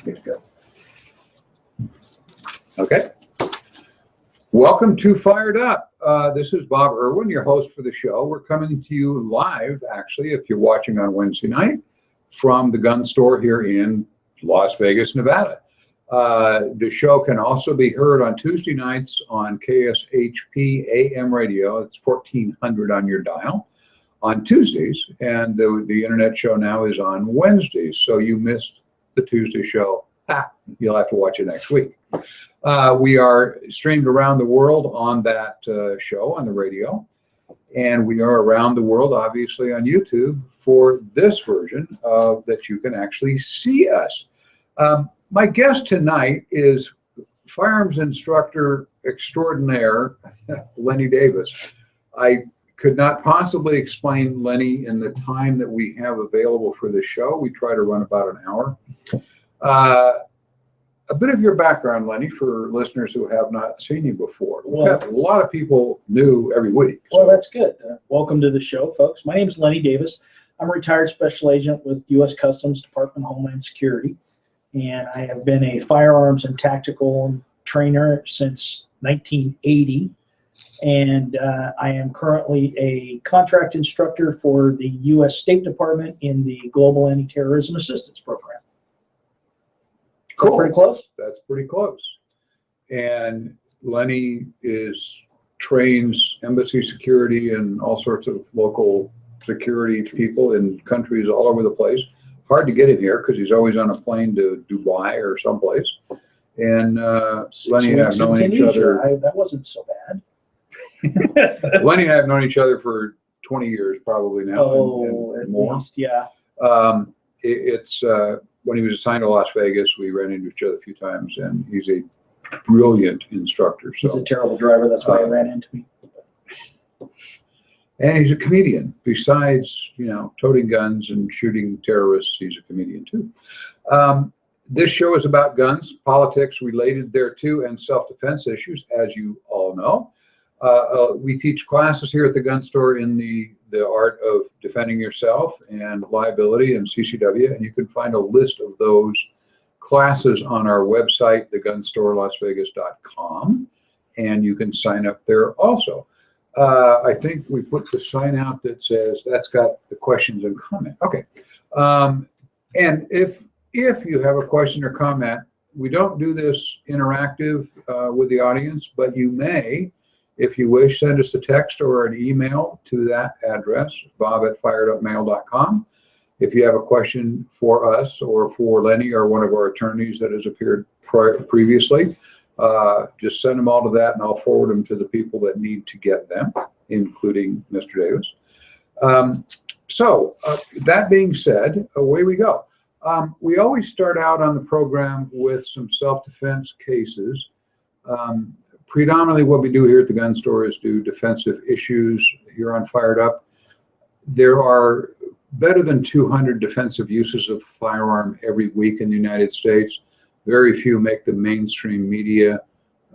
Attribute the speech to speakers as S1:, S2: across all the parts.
S1: Good to go. Okay. Welcome to Fired Up. This is Bob Irwin, your host for the show. We're coming to you live, actually, if you're watching on Wednesday night, from the gun store here in Las Vegas, Nevada. The show can also be heard on Tuesday nights on KSHP AM radio. It's 1400 on your dial on Tuesdays, and the internet show now is on Wednesdays. So you missed the Tuesday show. You'll have to watch it next week. We are streamed around the world on that show on the radio, and we are around the world, obviously, on YouTube for this version that you can actually see us. My guest tonight is firearms instructor extraordinaire, Lenny Davis. I could not possibly explain Lenny in the time that we have available for the show. We try to run about an hour. A bit of your background, Lenny, for listeners who have not seen you before. We've got a lot of people new every week.
S2: So. Well, that's good. Welcome to the show, folks. My name is Lenny Davis. I'm a retired special agent with U.S. Customs Department of Homeland Security, and I have been a firearms and tactical trainer since 1980, and I am currently a contract instructor for the U.S. State Department in the Global Anti-Terrorism Assistance Program.
S1: Cool.
S2: Pretty close?
S1: That's pretty close. And Lenny trains embassy security and all sorts of local security people in countries all over the place. Hard to get him here because he's always on a plane to Dubai or someplace. And Lenny and I have known each other.
S2: That wasn't so bad.
S1: Lenny and I have known each other for 20 years probably now.
S2: At
S1: more.
S2: Least, yeah.
S1: When he was assigned to Las Vegas, we ran into each other a few times, and he's a brilliant instructor. So
S2: he's a terrible driver. That's why he ran into me.
S1: And he's a comedian. Besides, toting guns and shooting terrorists, he's a comedian too. This show is about guns, politics related thereto, and self-defense issues, as you all know. We teach classes here at the gun store in the art of defending yourself and liability and CCW, and you can find a list of those classes on our website, thegunstorelasvegas.com, and you can sign up there also. I think we put the sign out that says that's got the questions and comment. Okay, and if you have a question or comment, we don't do this interactive with the audience, but you may. If you wish, send us a text or an email to that address, bob@firedupmail.com. If you have a question for us or for Lenny or one of our attorneys that has appeared previously, just send them all to that, and I'll forward them to the people that need to get them, including Mr. Davis. That being said, away we go. We always start out on the program with some self-defense cases. Predominantly what we do here at the gun store is do defensive issues here on Fired Up. There are better than 200 defensive uses of firearm every week in the United States. Very few make the mainstream media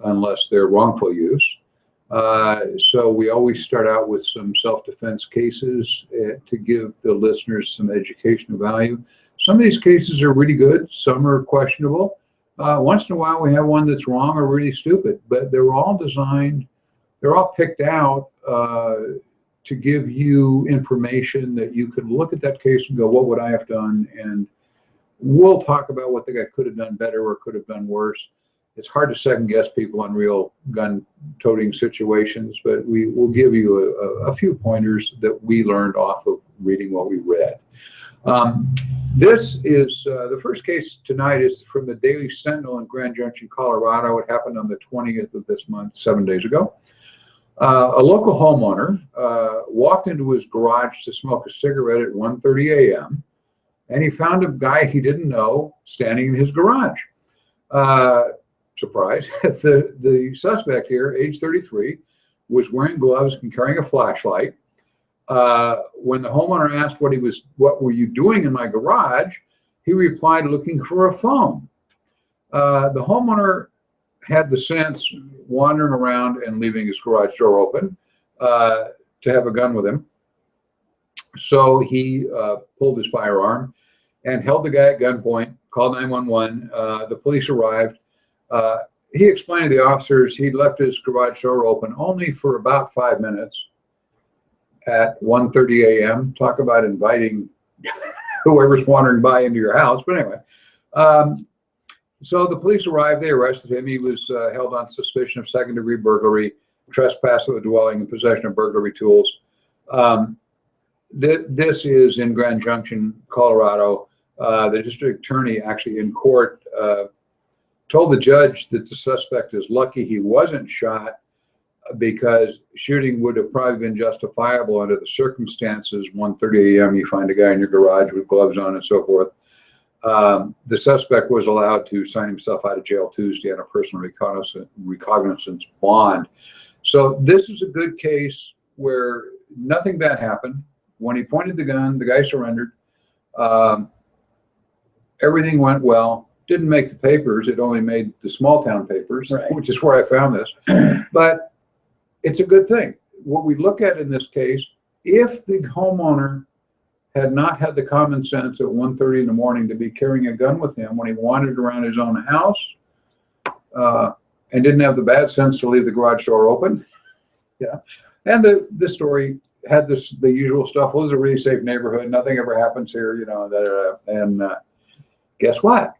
S1: unless they're wrongful use. So we always start out with some self-defense cases to give the listeners some educational value. Some of these cases are really good, some are questionable. Once in a while we have one that's wrong or really stupid, but they're all picked out to give you information that you can look at that case and go, what would I have done? And we'll talk about what the guy could have done better or could have done worse. It's hard to second guess people on real gun toting situations, but we will give you a few pointers that we learned off of reading what we read. This is the first case tonight is from the Daily Sentinel in Grand Junction, Colorado. It happened on the 20th of this month, 7 days ago. A local homeowner walked into his garage to smoke a cigarette at 1:30 a.m. and he found a guy he didn't know standing in his garage. Surprise! the suspect here, age 33, was wearing gloves and carrying a flashlight. When the homeowner asked what were you doing in my garage, he replied, looking for a phone. The homeowner had the sense, wandering around and leaving his garage door open, to have a gun with him. So he pulled his firearm and held the guy at gunpoint, called 911. The police arrived. He explained to the officers he'd left his garage door open only for about 5 minutes at 1:30 a.m. Talk about inviting whoever's wandering by into your house. But anyway, so the police arrived. They arrested him. He was held on suspicion of second-degree burglary, trespass of a dwelling, and possession of burglary tools. This is in Grand Junction, Colorado. The district attorney actually in court told the judge that the suspect is lucky he wasn't shot because shooting would have probably been justifiable under the circumstances. 1:30 a.m. you find a guy in your garage with gloves on and so forth. The suspect was allowed to sign himself out of jail Tuesday on a personal recognizance bond. So this is a good case where nothing bad happened. When he pointed the gun, the guy surrendered. Everything went well. Didn't make the papers. It only made the small town papers, right, which is where I found this. But it's a good thing. What we look at in this case, if the homeowner had not had the common sense at 1:30 in the morning to be carrying a gun with him when he wandered around his own house, and didn't have the bad sense to leave the garage door open, yeah. And the story had the usual stuff. Well, it's a really safe neighborhood. Nothing ever happens here, you know. And guess what?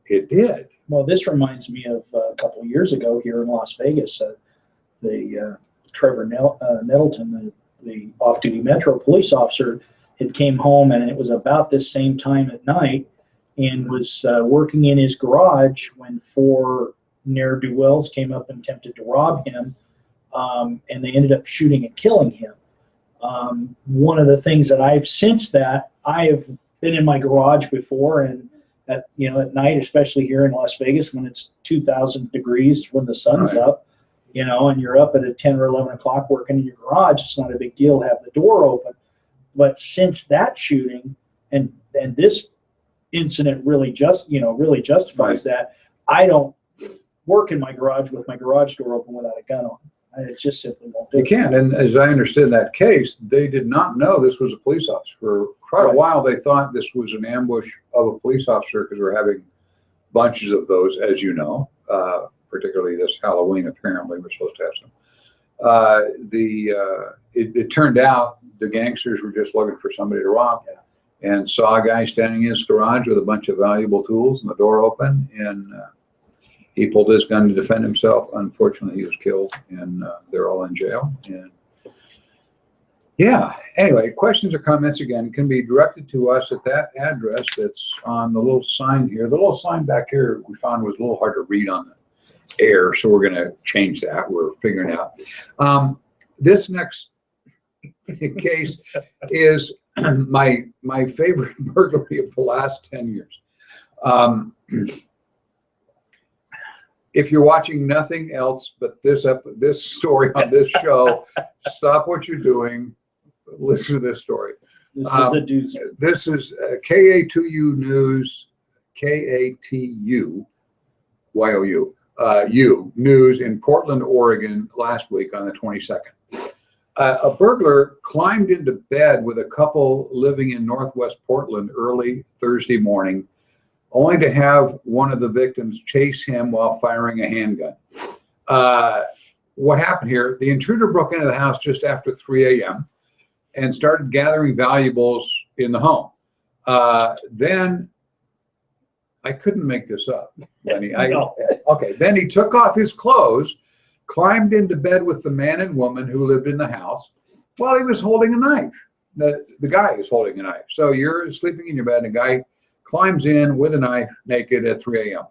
S1: It did.
S2: Well, this reminds me of a couple of years ago here in Las Vegas. Trevor Nettleton, the off-duty Metro police officer, had came home, and it was about this same time at night, and was working in his garage when 4 ne'er-do-wells came up and attempted to rob him, and they ended up shooting and killing him. One of the things that I have been in my garage before, and at night, especially here in Las Vegas when it's 2,000 degrees when the sun's right up, and you're up at 10 or 11 o'clock working in your garage, it's not a big deal to have the door open. But since that shooting and this incident really justifies that, I don't work in my garage with my garage door open without a gun on. It just simply won't do.
S1: You can't. And as I understand that case, they did not know this was a police officer. For quite a while, they thought this was an ambush of a police officer because we're having bunches of those, as you know, particularly this Halloween. Apparently, we're supposed to have some. It turned out the gangsters were just looking for somebody to rob, and saw a guy standing in his garage with a bunch of valuable tools and the door open, and he pulled his gun to defend himself. Unfortunately, he was killed, and they're all in jail. And yeah, anyway, questions or comments again can be directed to us at that address that's on the little sign here. The little sign back here we found was a little hard to read on the air, so we're going to change that. We're figuring it out. This next case is my favorite burglary of the last 10 years. If you're watching nothing else but this story on this show, stop what you're doing, listen to this story.
S2: This is a doozy.
S1: This is KA2U News, KATU, YOU, News in Portland, Oregon last week on the 22nd. A burglar climbed into bed with a couple living in Northwest Portland early Thursday morning, only to have one of the victims chase him while firing a handgun. What happened here, the intruder broke into the house just after 3 a.m. and started gathering valuables in the home. Then, I couldn't make this up, Lenny. Okay, then he took off his clothes, climbed into bed with the man and woman who lived in the house while he was holding a knife. The guy is holding a knife. So you're sleeping in your bed and a guy climbs in with a knife naked at 3 a.m.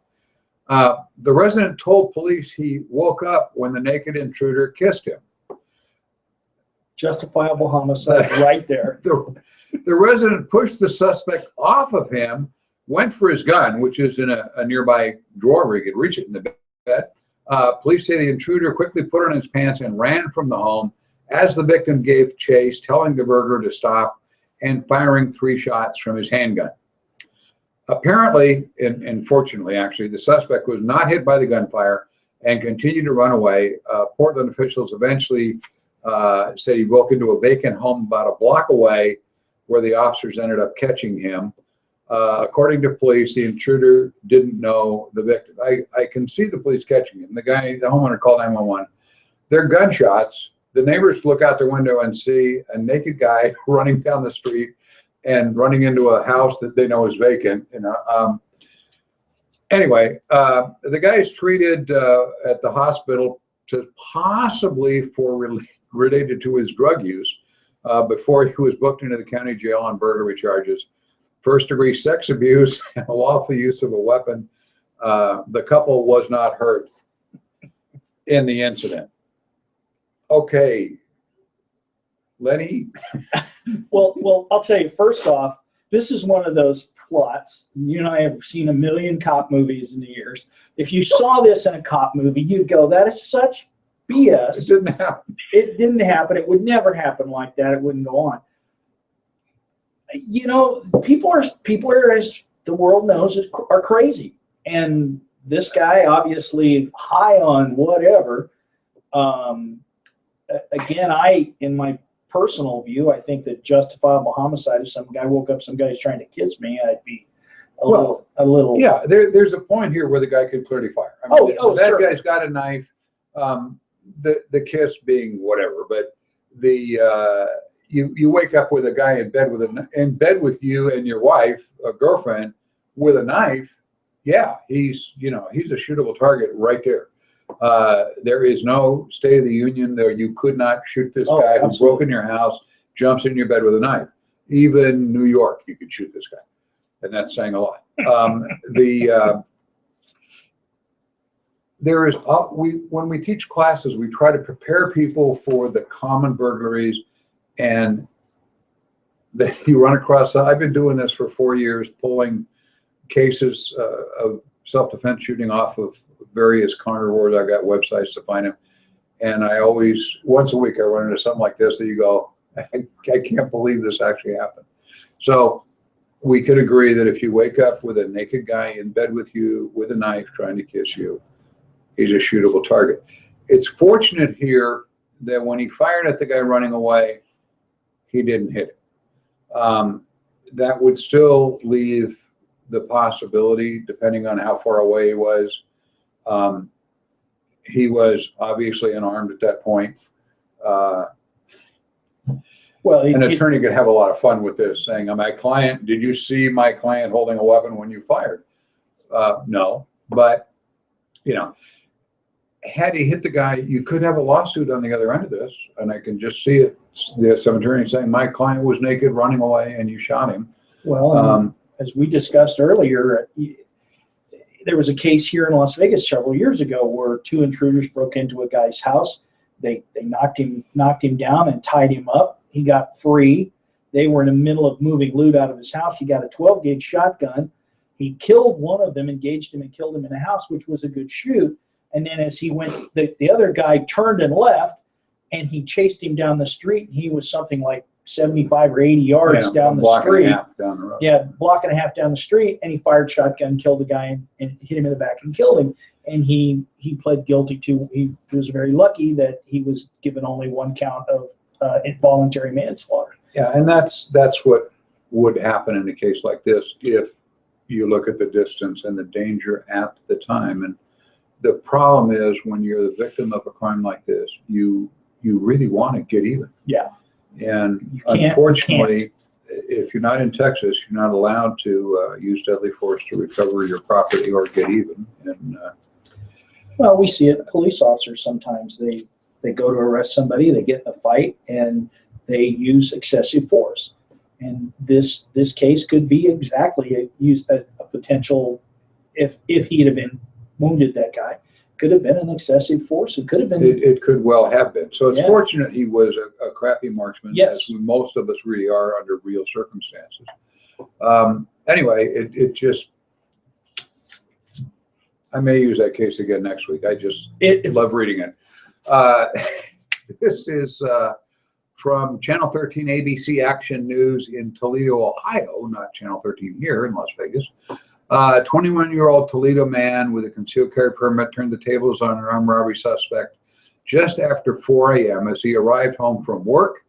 S1: The resident told police he woke up when the naked intruder kissed him.
S2: Justifiable homicide right there.
S1: The resident pushed the suspect off of him, went for his gun, which is in a nearby drawer where he could reach it in the bed. Police say the intruder quickly put on his pants and ran from the home as the victim gave chase, telling the burglar to stop and firing 3 shots from his handgun. Apparently, and fortunately, actually, the suspect was not hit by the gunfire and continued to run away. Portland officials eventually said he broke into a vacant home about a block away, where the officers ended up catching him. According to police, the intruder didn't know the victim. I can see the police catching him. The homeowner called 911. They're gunshots. The neighbors look out their window and see a naked guy running down the street and running into a house that they know is vacant. Anyway, the guy is treated at the hospital possibly related to his drug use before he was booked into the county jail on burglary charges, first-degree sex abuse, and lawful use of a weapon. The couple was not hurt in the incident. Okay, Lenny.
S2: Well, I'll tell you, first off, this is one of those plots. You and I have seen a million cop movies in the years. If you saw this in a cop movie, you'd go, that is such BS.
S1: It didn't happen.
S2: It didn't happen. It would never happen like that. It wouldn't go on. You know, people are, as the world knows, are crazy. And this guy, obviously high on whatever. Again, in my personal view, I think that justifiable homicide, if some guy woke up, some guy's trying to kiss me, I'd be a little. Yeah,
S1: there's a point here where the guy could clearly fire. I mean, that guy's got a knife. The kiss being whatever, but you wake up with a guy in bed with you and your wife, a girlfriend, with a knife. Yeah, he's a shootable target right there. There is no State of the Union there. You could not shoot this guy who broke in your house, jumps in your bed with a knife. Even New York, you could shoot this guy, and that's saying a lot. When we teach classes, we try to prepare people for the common burglaries, and that you run across. I've been doing this for 4 years, pulling cases of self-defense shooting off of various carnivores. I got websites to find them, and I always, once a week, I run into something like this that you go, I can't believe this actually happened. So we could agree that if you wake up with a naked guy in bed with you with a knife trying to kiss you, he's a shootable target. It's fortunate here that when he fired at the guy running away, he didn't hit him. That would still leave the possibility, depending on how far away he was. He was obviously unarmed at that point. An attorney could have a lot of fun with this, saying, my client, did you see my client holding a weapon when you fired? No, but, had he hit the guy, you could have a lawsuit on the other end of this, and I can just see it. There's some attorney saying, my client was naked running away and you shot him.
S2: Well, as we discussed earlier, there was a case here in Las Vegas several years ago where two intruders broke into a guy's house. They knocked him down and tied him up. He got free. They were in the middle of moving loot out of his house. He got a 12-gauge shotgun. He killed one of them, engaged him, and killed him in the house, which was a good shoot. And then as he went, the other guy turned and left, and he chased him down the street. And he was something like 75 or 80 yards down the street.
S1: Down the road.
S2: Yeah, block and a half down the street, and he fired shotgun, killed the guy, and hit him in the back and killed him. And he pled guilty to. He was very lucky that he was given only one count of involuntary manslaughter.
S1: Yeah, and that's what would happen in a case like this if you look at the distance and the danger at the time. And the problem is when you're the victim of a crime like this, you really want to get even.
S2: Yeah.
S1: And unfortunately, if you're not in Texas, you're not allowed to use deadly force to recover your property or get even. And
S2: well, we see it. Police officers sometimes they go to arrest somebody, they get in a fight, and they use excessive force. And this case could be exactly a potential. If he'd have been wounded, that guy could have been an excessive force. It could have been. It
S1: could well have been. So it's fortunate he was a crappy marksman,
S2: yes,
S1: as most of us really are under real circumstances. Anyway, it just, I may use that case again next week. I just love reading it. This is from Channel 13 ABC Action News in Toledo, Ohio, not Channel 13 here in Las Vegas. 21-year-old Toledo man with a concealed carry permit turned the tables on an armed robbery suspect just after 4 a.m. as he arrived home from work.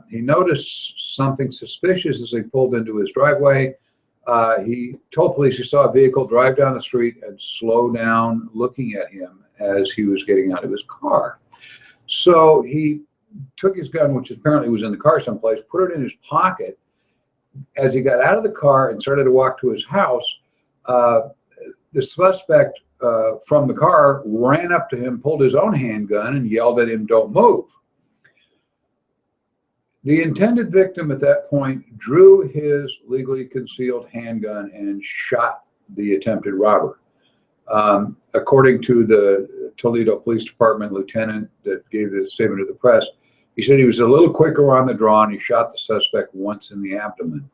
S1: He noticed something suspicious as he pulled into his driveway. He told police he saw a vehicle drive down the street and slow down looking at him as he was getting out of his car. So he took his gun, which apparently was in the car someplace, put it in his pocket. As he got out of the car and started to walk to his house, the suspect from the car ran up to him, pulled his own handgun, and yelled at him, "Don't move." The intended victim at that point drew his legally concealed handgun and shot the attempted robber. According to the Toledo Police Department lieutenant that gave the statement to the press, he said he was a little quicker on the draw and he shot the suspect once in the abdomen.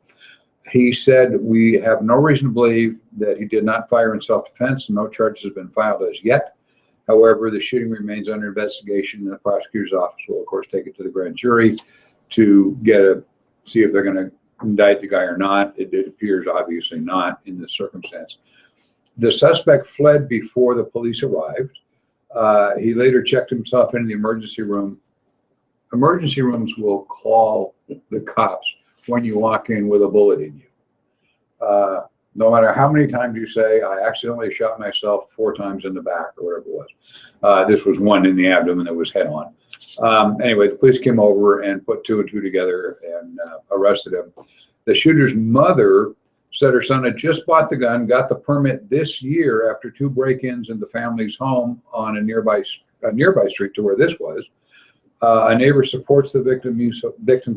S1: He said, "We have no reason to believe that he did not fire in self-defense, and no charges have been filed as yet. However, the shooting remains under investigation, and the prosecutor's office will, of course, take it to the grand jury to see if they're going to indict the guy or not." It appears obviously not in this circumstance. The suspect fled before the police arrived. He later checked himself into the emergency room. Emergency rooms will call the cops when you walk in with a bullet in you. No matter how many times you say, "I accidentally shot myself 4 times in the back," or whatever it was. This was one in the abdomen that was head on. Anyway, the police came over and put 2 and 2 together and arrested him. The shooter's mother said her son had just bought the gun, got the permit this year after 2 break-ins in the family's home on a nearby street to where this was. A neighbor supports the victim's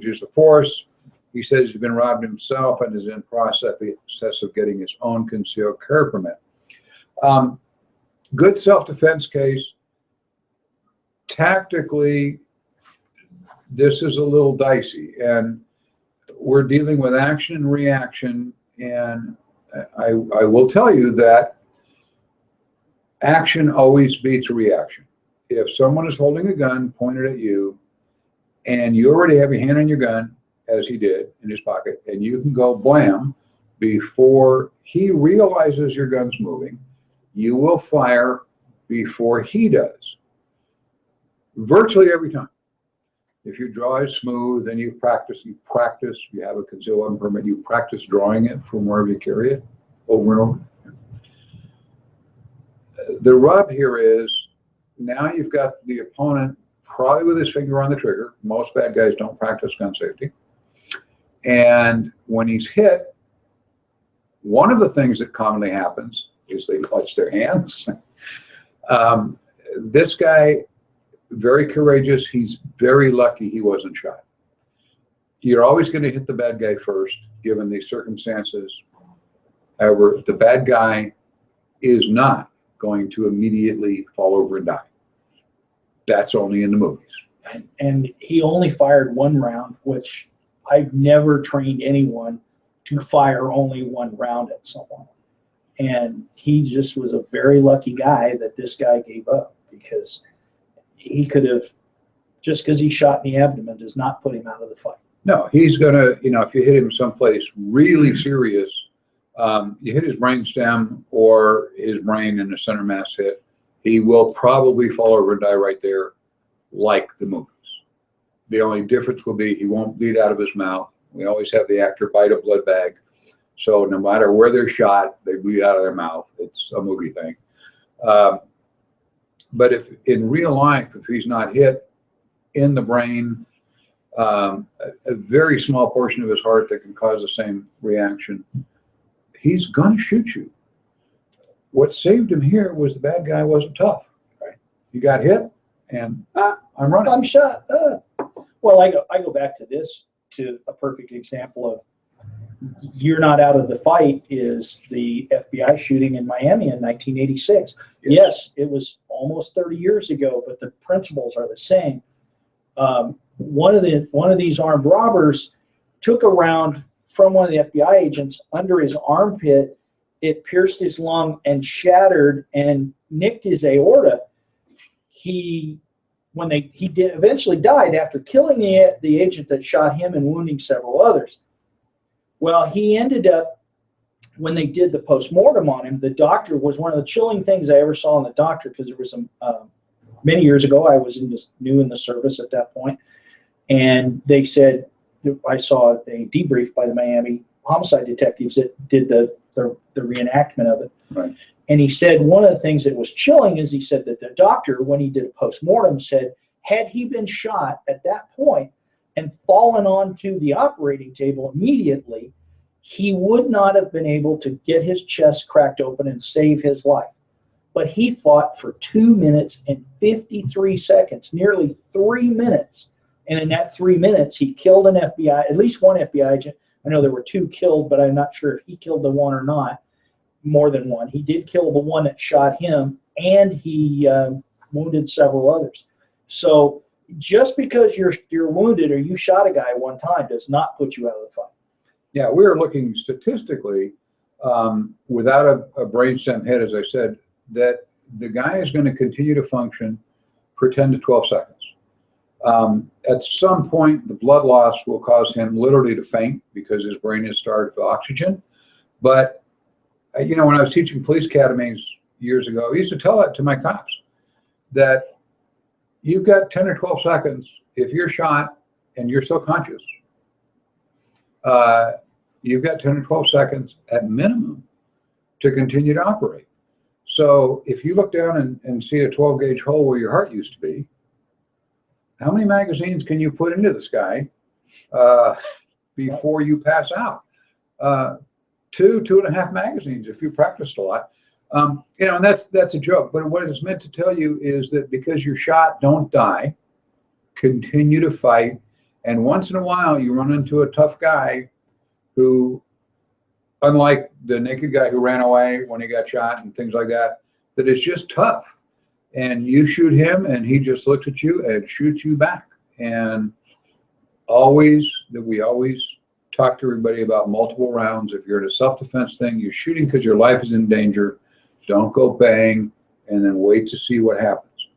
S1: use of force. He says he's been robbed himself and is in process of getting his own concealed carry permit. Good self-defense case. Tactically, this is a little dicey, and we're dealing with action and reaction. And I will tell you that action always beats reaction. If someone is holding a gun pointed at you, and you already have your hand on your gun, as he did in his pocket, and you can go blam before he realizes your gun's moving, you will fire before he does. Virtually every time. If your draw is smooth and you practice, you have a concealed weapon permit, you practice drawing it from wherever you carry it over and over. The rub here is now you've got the opponent probably with his finger on the trigger. Most bad guys don't practice gun safety. And when he's hit, one of the things that commonly happens is they clutch their hands. This guy, very courageous. He's very lucky he wasn't shot. You're always going to hit the bad guy first, given these circumstances. However, the bad guy is not going to immediately fall over and die. That's only in the movies.
S2: And he only fired 1 round, which I've never trained anyone to fire only 1 round at someone. And he just was a very lucky guy that this guy gave up, because he could have, just because he shot in the abdomen does not put him out of the fight.
S1: No, he's going to, if you hit him someplace really serious, you hit his brainstem or his brain in a center mass hit, he will probably fall over and die right there, like the movies. The only difference will be he won't bleed out of his mouth. We always have the actor bite a blood bag. So no matter where they're shot, they bleed out of their mouth. It's a movie thing. But if in real life, if he's not hit in the brain, a very small portion of his heart that can cause the same reaction, he's going to shoot you. What saved him here was the bad guy wasn't tough. Right? He got hit, and I'm running.
S2: I'm shot. Well, I go back to a perfect example of you're not out of the fight is the FBI shooting in Miami in 1986. Yes, it was almost 30 years ago, but the principles are the same. One of these armed robbers took a round from one of the FBI agents under his armpit. It pierced his lung and shattered and nicked his aorta. He eventually died after killing the agent that shot him and wounding several others. Well, he ended up, when they did the postmortem on him, the doctor was one of the chilling things I ever saw in the doctor, because there was many years ago, I was new in the service at that point, and they said, I saw a debrief by the Miami homicide detectives that did the reenactment of it.
S1: Right.
S2: And he said one of the things that was chilling is he said that the doctor, when he did a postmortem, said had he been shot at that point and fallen onto the operating table immediately, he would not have been able to get his chest cracked open and save his life. But he fought for 2 minutes and 53 seconds, nearly 3 minutes. And in that 3 minutes, he killed an FBI, at least one FBI agent. I know there were 2 killed, but I'm not sure if he killed the one or not. More than one. He did kill the one that shot him, and he wounded several others. So just because you're wounded or you shot a guy one time does not put you out of the fight.
S1: Yeah, we're looking statistically, without a brainstem hit, as I said, that the guy is going to continue to function for 10 to 12 seconds. At some point, the blood loss will cause him literally to faint because his brain is starved of oxygen. But you know, when I was teaching police academies years ago, I used to tell that to my cops, that you've got 10 or 12 seconds. If you're shot and you're still conscious, you've got 10 or 12 seconds at minimum to continue to operate. So if you look down and see a 12-gauge hole where your heart used to be, how many magazines can you put into this guy before you pass out? 2.5 magazines if you practiced a lot. You know, and that's a joke. But what it's meant to tell you is that because you're shot, don't die. Continue to fight. And once in a while, you run into a tough guy who, unlike the naked guy who ran away when he got shot and things like that, that it's just tough. And you shoot him, and he just looks at you and shoots you back. And we always talk to everybody about multiple rounds. If you're in a self-defense thing, you're shooting because your life is in danger. Don't go bang and then wait to see what happens.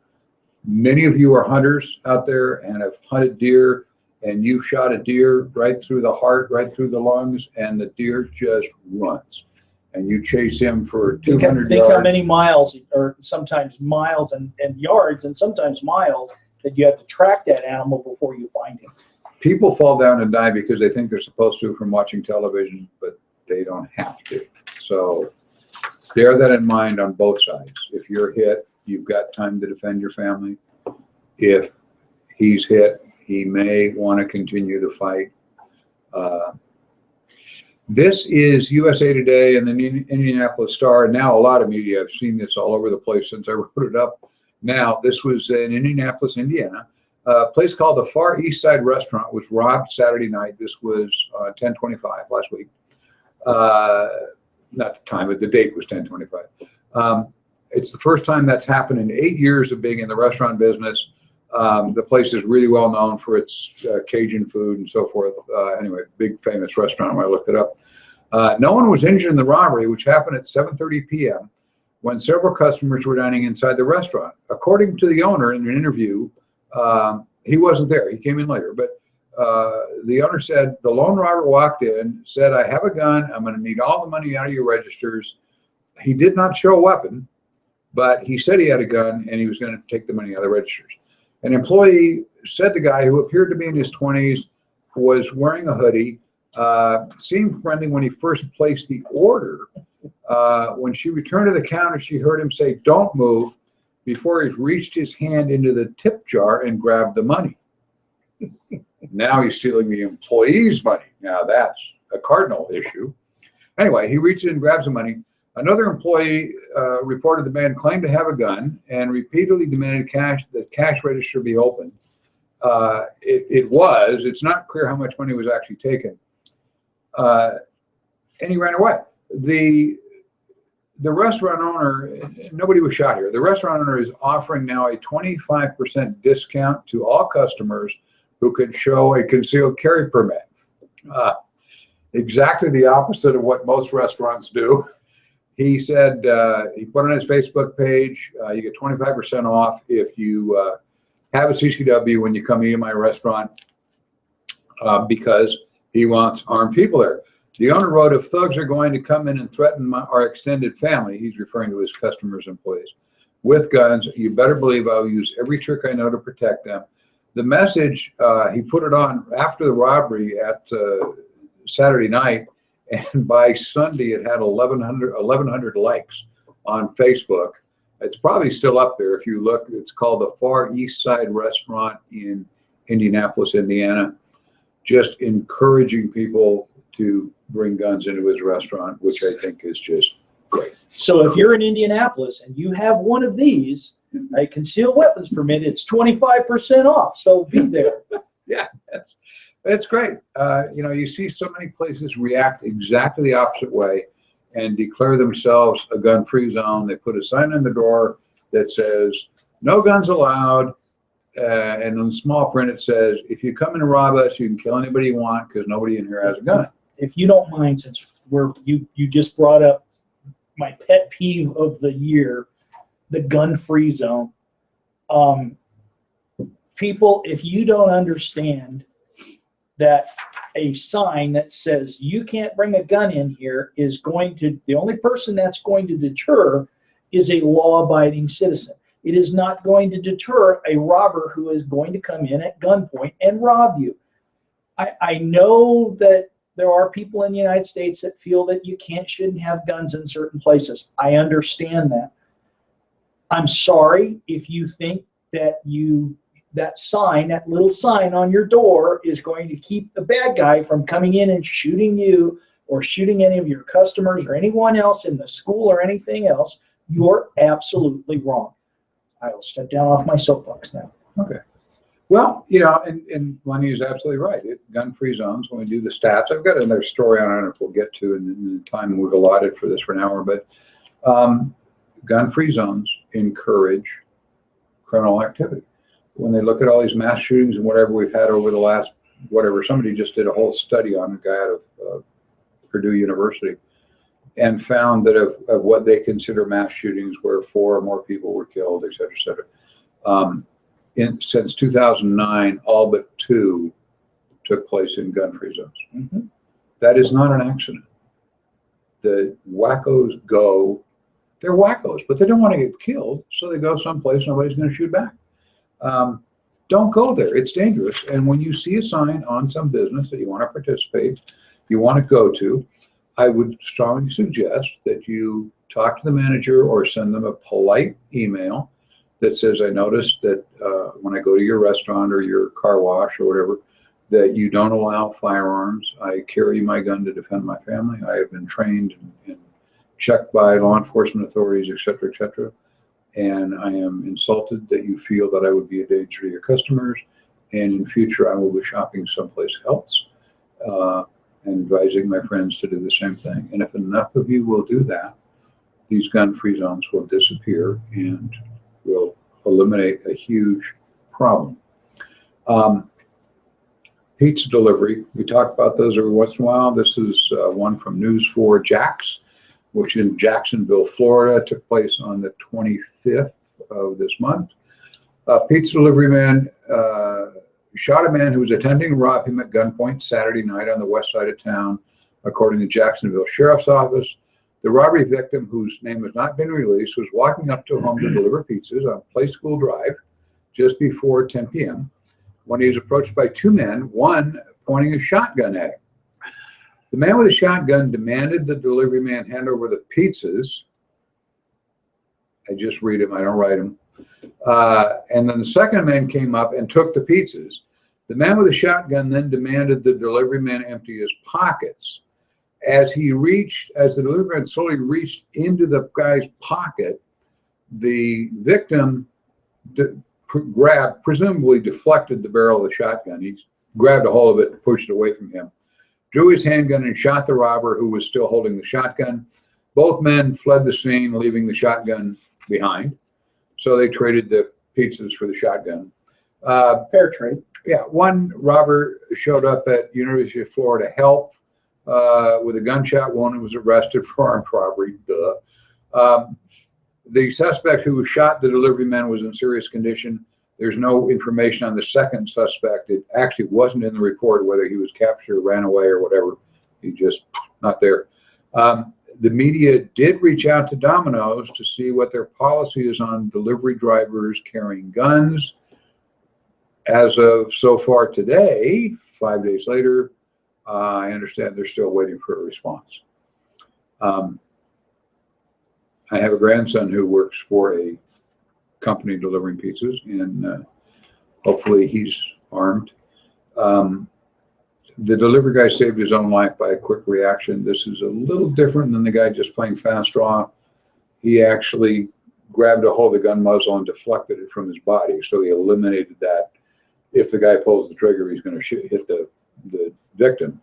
S1: Many of you are hunters out there and have hunted deer, and you shot a deer right through the heart, right through the lungs, and the deer just runs. And you chase him for 200 yards.
S2: Think how many miles, or sometimes miles and yards, and sometimes miles, that you have to track that animal before you find him.
S1: People fall down and die because they think they're supposed to from watching television, but they don't have to. So bear that in mind on both sides. If you're hit, you've got time to defend your family. If he's hit, he may want to continue the fight. This is USA Today and the Indianapolis Star, and now a lot of media. I've seen this all over the place since I wrote it up. Now, this was in Indianapolis, Indiana. A place called the Far East Side Restaurant was robbed Saturday night. This was 10/25 last week. Not the time, but the date was 10/25. It's the first time that's happened in 8 years of being in the restaurant business. The place is really well known for its Cajun food and so forth. Anyway, big famous restaurant when I looked it up. No one was injured in the robbery, which happened at 7:30 p.m. when several customers were dining inside the restaurant. According to the owner in an interview, he wasn't there. He came in later. But the owner said the lone robber walked in, said, "I have a gun. I'm going to need all the money out of your registers." He did not show a weapon, but he said he had a gun and he was going to take the money out of the registers. An employee said the guy, who appeared to be in his 20s, was wearing a hoodie, seemed friendly when he first placed the order. When she returned to the counter, she heard him say, "Don't move," before he reached his hand into the tip jar and grabbed the money. Now he's stealing the employee's money. Now that's a cardinal issue. Anyway, he reaches and grabs the money. Another employee reported the man claimed to have a gun and repeatedly demanded the cash register be opened. It's not clear how much money was actually taken. And he ran away. The restaurant owner, nobody was shot here. The restaurant owner is offering now a 25% discount to all customers who can show a concealed carry permit. Exactly the opposite of what most restaurants do. He said, he put on his Facebook page, you get 25% off if you have a CCW when you come eat in my restaurant, because he wants armed people there. The owner wrote, "If thugs are going to come in and threaten our extended family," he's referring to his customers and employees, "with guns, you better believe I'll use every trick I know to protect them." The message, he put it on after the robbery at Saturday night, And by Sunday, it had 1,100 likes on Facebook. It's probably still up there if you look. It's called the Far East Side Restaurant in Indianapolis, Indiana, just encouraging people to bring guns into his restaurant, which I think is just great.
S2: So if you're in Indianapolis and you have one of these, a concealed weapons permit, it's 25% off. So be there.
S1: Yeah, that's great. You see so many places react exactly the opposite way and declare themselves a gun-free zone. They put a sign on the door that says, no guns allowed. And in small print, it says, if you come and rob us, you can kill anybody you want because nobody in here has a gun.
S2: If you don't mind, since you just brought up my pet peeve of the year, the gun-free zone. People, if you don't understand that a sign that says you can't bring a gun in here is going to, the only person that's going to deter is a law-abiding citizen. It is not going to deter a robber who is going to come in at gunpoint and rob you. I know that there are people in the United States that feel that you shouldn't have guns in certain places. I understand that. I'm sorry if you think that that little sign on your door is going to keep the bad guy from coming in and shooting you or shooting any of your customers or anyone else in the school or anything else. You're absolutely wrong. I will step down off my soapbox now.
S1: Okay. Well, and Lenny is absolutely right. Gun-free zones, when we do the stats, I've got another story on it we'll get to in the time we've allotted for this for an hour, but gun-free zones encourage criminal activity. When they look at all these mass shootings and whatever we've had over the last, somebody just did a whole study on a guy out of Purdue University and found that of what they consider mass shootings where 4 or more people were killed, et cetera, et cetera. Since 2009, all but 2 took place in gun-free zones.
S2: Mm-hmm.
S1: That is not an accident. The wackos they're wackos, but they don't want to get killed, so they go someplace nobody's going to shoot back. Don't go there. It's dangerous. And when you see a sign on some business that you want to participate, you want to go to, I would strongly suggest that you talk to the manager or send them a polite email that says, I noticed that when I go to your restaurant or your car wash or whatever, that you don't allow firearms. I carry my gun to defend my family. I have been trained and checked by law enforcement authorities, et cetera, and I am insulted that you feel that I would be a danger to your customers, and in future I will be shopping someplace else, and advising my friends to do the same thing. And if enough of you will do that, these gun-free zones will disappear and will eliminate a huge problem. Pizza delivery, we talk about those every once in a while. This is one from News 4 Jax, which in Jacksonville, Florida, took place on the 25th of this month. A pizza delivery man shot a man who was attempting to rob him at gunpoint Saturday night on the west side of town, according to Jacksonville Sheriff's Office. The robbery victim, whose name has not been released, was walking up to a home to deliver pizzas on Play School Drive just before 10 p.m. when he was approached by 2 men, one pointing a shotgun at him. The man with the shotgun demanded the delivery man hand over the pizzas. I just read them, I don't write them. And then the second man came up and took the pizzas. The man with the shotgun then demanded the delivery man empty his pockets. As the delivery man slowly reached into the guy's pocket, the victim presumably deflected the barrel of the shotgun. He grabbed a hold of it and pushed it away from him, drew his handgun and shot the robber, who was still holding the shotgun. Both men fled the scene, leaving the shotgun behind. So they traded the pizzas for the shotgun.
S2: Fair trade.
S1: Yeah, one robber showed up at University of Florida Health with a gunshot wound and was arrested for armed robbery. The suspect who shot the delivery man was in serious condition. There's no information on the second suspect. It actually wasn't in the report whether he was captured, ran away, or whatever. He just not there. The media did reach out to Domino's to see what their policy is on delivery drivers carrying guns. As of so far today, 5 days later, I understand they're still waiting for a response. I have a grandson who works for a company delivering pizzas, and hopefully he's armed. The delivery guy saved his own life by a quick reaction. This is a little different than the guy just playing fast draw. He actually grabbed a hold of the gun muzzle and deflected it from his body, so he eliminated that. If the guy pulls the trigger, he's going to hit the victim.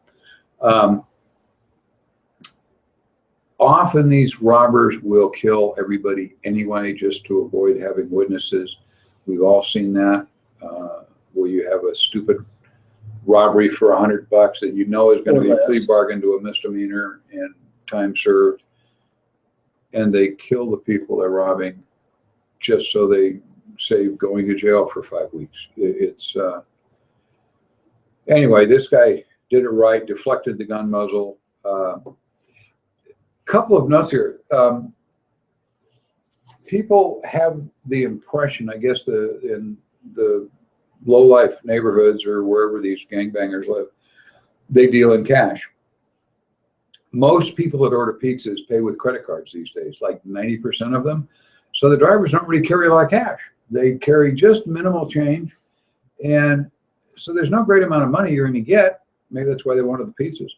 S1: Often these robbers will kill everybody anyway just to avoid having witnesses. We've all seen that, where you have a stupid robbery for $100 that you know is going to be a plea bargain to a misdemeanor and time served, and they kill the people they're robbing just so they save going to jail for 5 weeks. Anyway, this guy did it right, deflected the gun muzzle. Couple of notes here. People have the impression, I guess, in the low-life neighborhoods or wherever these gangbangers live, they deal in cash. Most people that order pizzas pay with credit cards these days, like 90% of them. So the drivers don't really carry a lot of cash. They carry just minimal change. And so there's no great amount of money you're going to get. Maybe that's why they wanted the pizzas.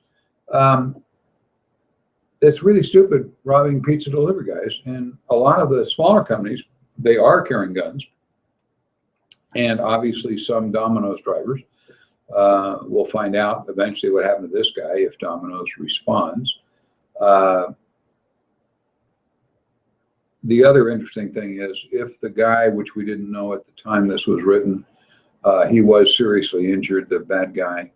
S1: It's really stupid robbing pizza delivery guys. And a lot of the smaller companies, they are carrying guns. And obviously some Domino's drivers. We'll find out eventually what happened to this guy if Domino's responds. The other interesting thing is if the guy, which we didn't know at the time this was written, he was seriously injured, the bad guy.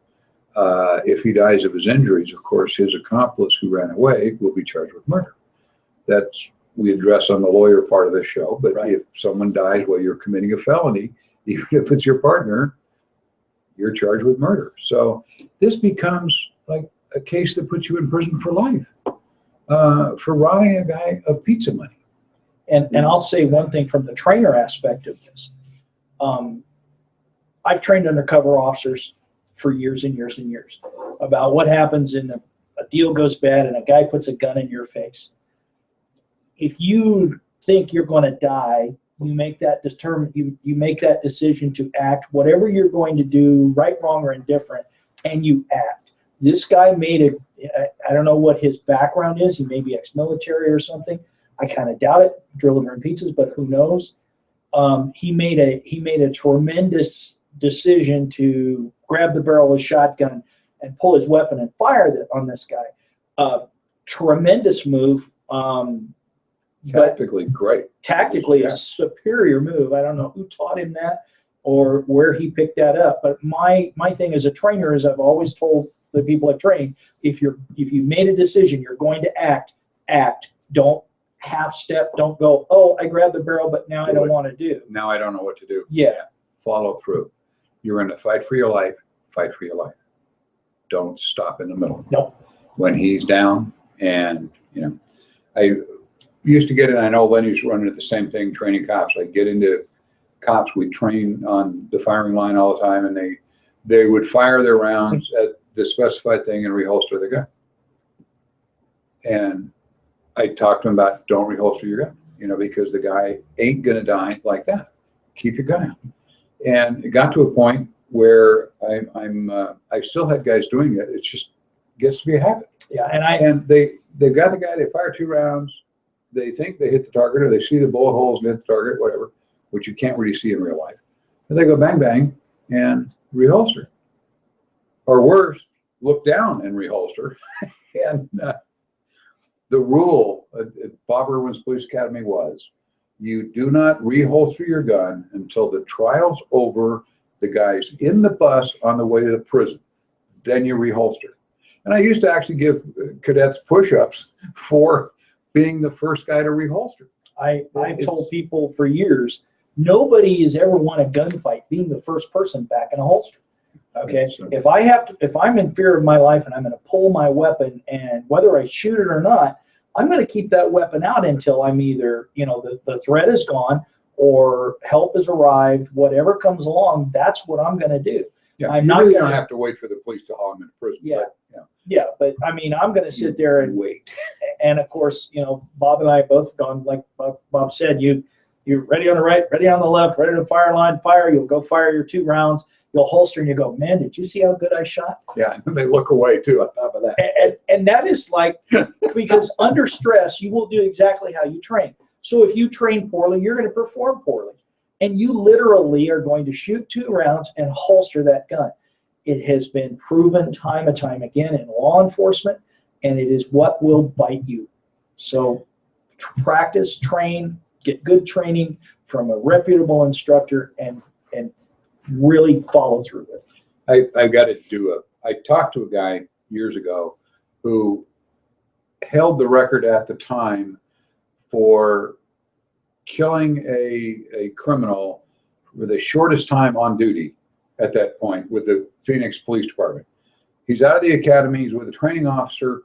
S1: If he dies of his injuries, of course, his accomplice who ran away will be charged with murder. That's we address on the lawyer part of this show. But right. If someone dies while you're committing a felony, even if it's your partner, you're charged with murder. So this becomes like a case that puts you in prison for life for robbing a guy of pizza money.
S2: And I'll say one thing from the trainer aspect of this. I've trained undercover officers for years and years and years about what happens in a deal goes bad and a guy puts a gun in your face. If you think you're going to die, you make that you make that decision to act, whatever you're going to do, right, wrong, or indifferent, and you act. This guy made I don't know what his background is. He may be ex-military or something. I kind of doubt it, delivering pizzas, but who knows? He made a tremendous decision to grab the barrel of a shotgun and pull his weapon and fire on this guy. Tremendous move.
S1: Tactically great.
S2: Tactically, a superior move. I don't know who taught him that or where he picked that up. But my thing as a trainer is I've always told the people I've trained, if you made a decision, you're going to act. Don't half step. Don't go, oh, I grabbed the barrel, but now I don't want to do.
S1: Now I don't know what to do.
S2: Yeah. Follow
S1: through. You're going to fight for your life. Fight for your life. Don't stop in the middle.
S2: Nope.
S1: When he's down, and I used to get in. I know Lenny's running the same thing, training cops. I get into cops. We train on the firing line all the time, and they would fire their rounds at the specified thing and reholster the gun. And I talked to him about don't reholster your gun, because the guy ain't gonna die like that. Keep your gun out. And it got to a point where I still had guys doing it. It just gets to be a habit.
S2: Yeah,
S1: and they've got the guy. They fire 2 rounds. They think they hit the target, or they see the bullet holes and hit the target, whatever, which you can't really see in real life. And they go bang bang and reholster, or worse, look down and reholster. And the rule at Bob Irwin's Police Academy was, you do not reholster your gun until the trial's over, the guy's in the bus on the way to the prison. Then you reholster. And I used to actually give cadets push-ups for being the first guy to reholster.
S2: I've told people for years, nobody has ever won a gunfight being the first person back in a holster. Okay, so if I'm in fear of my life and I'm going to pull my weapon, and whether I shoot it or not, I'm going to keep that weapon out until I'm either, the threat is gone or help has arrived, whatever comes along, that's what I'm going to do.
S1: Yeah,
S2: I'm
S1: you
S2: not
S1: really
S2: gonna-
S1: don't have to wait for the police to haul him into prison.
S2: Yeah.
S1: But, yeah.
S2: Yeah, but I mean, I'm going to sit there and
S1: wait.
S2: And of course, Bob and I both gone, like Bob said, you're ready on the right, ready on the left, ready to fire line, fire. You'll go fire your 2 rounds. You'll holster and you go, man, did you see how good I shot?
S1: Yeah, and they look away too on top of that.
S2: And that is like, because under stress, you will do exactly how you train. So if you train poorly, you're going to perform poorly. And you literally are going to shoot 2 rounds and holster that gun. It has been proven time and time again in law enforcement, and it is what will bite you. So practice, train, get good training from a reputable instructor, and really follow through with it.
S1: I talked to a guy years ago who held the record at the time for killing a criminal with the shortest time on duty at that point with the Phoenix Police Department. He's out of the academy. He's with a training officer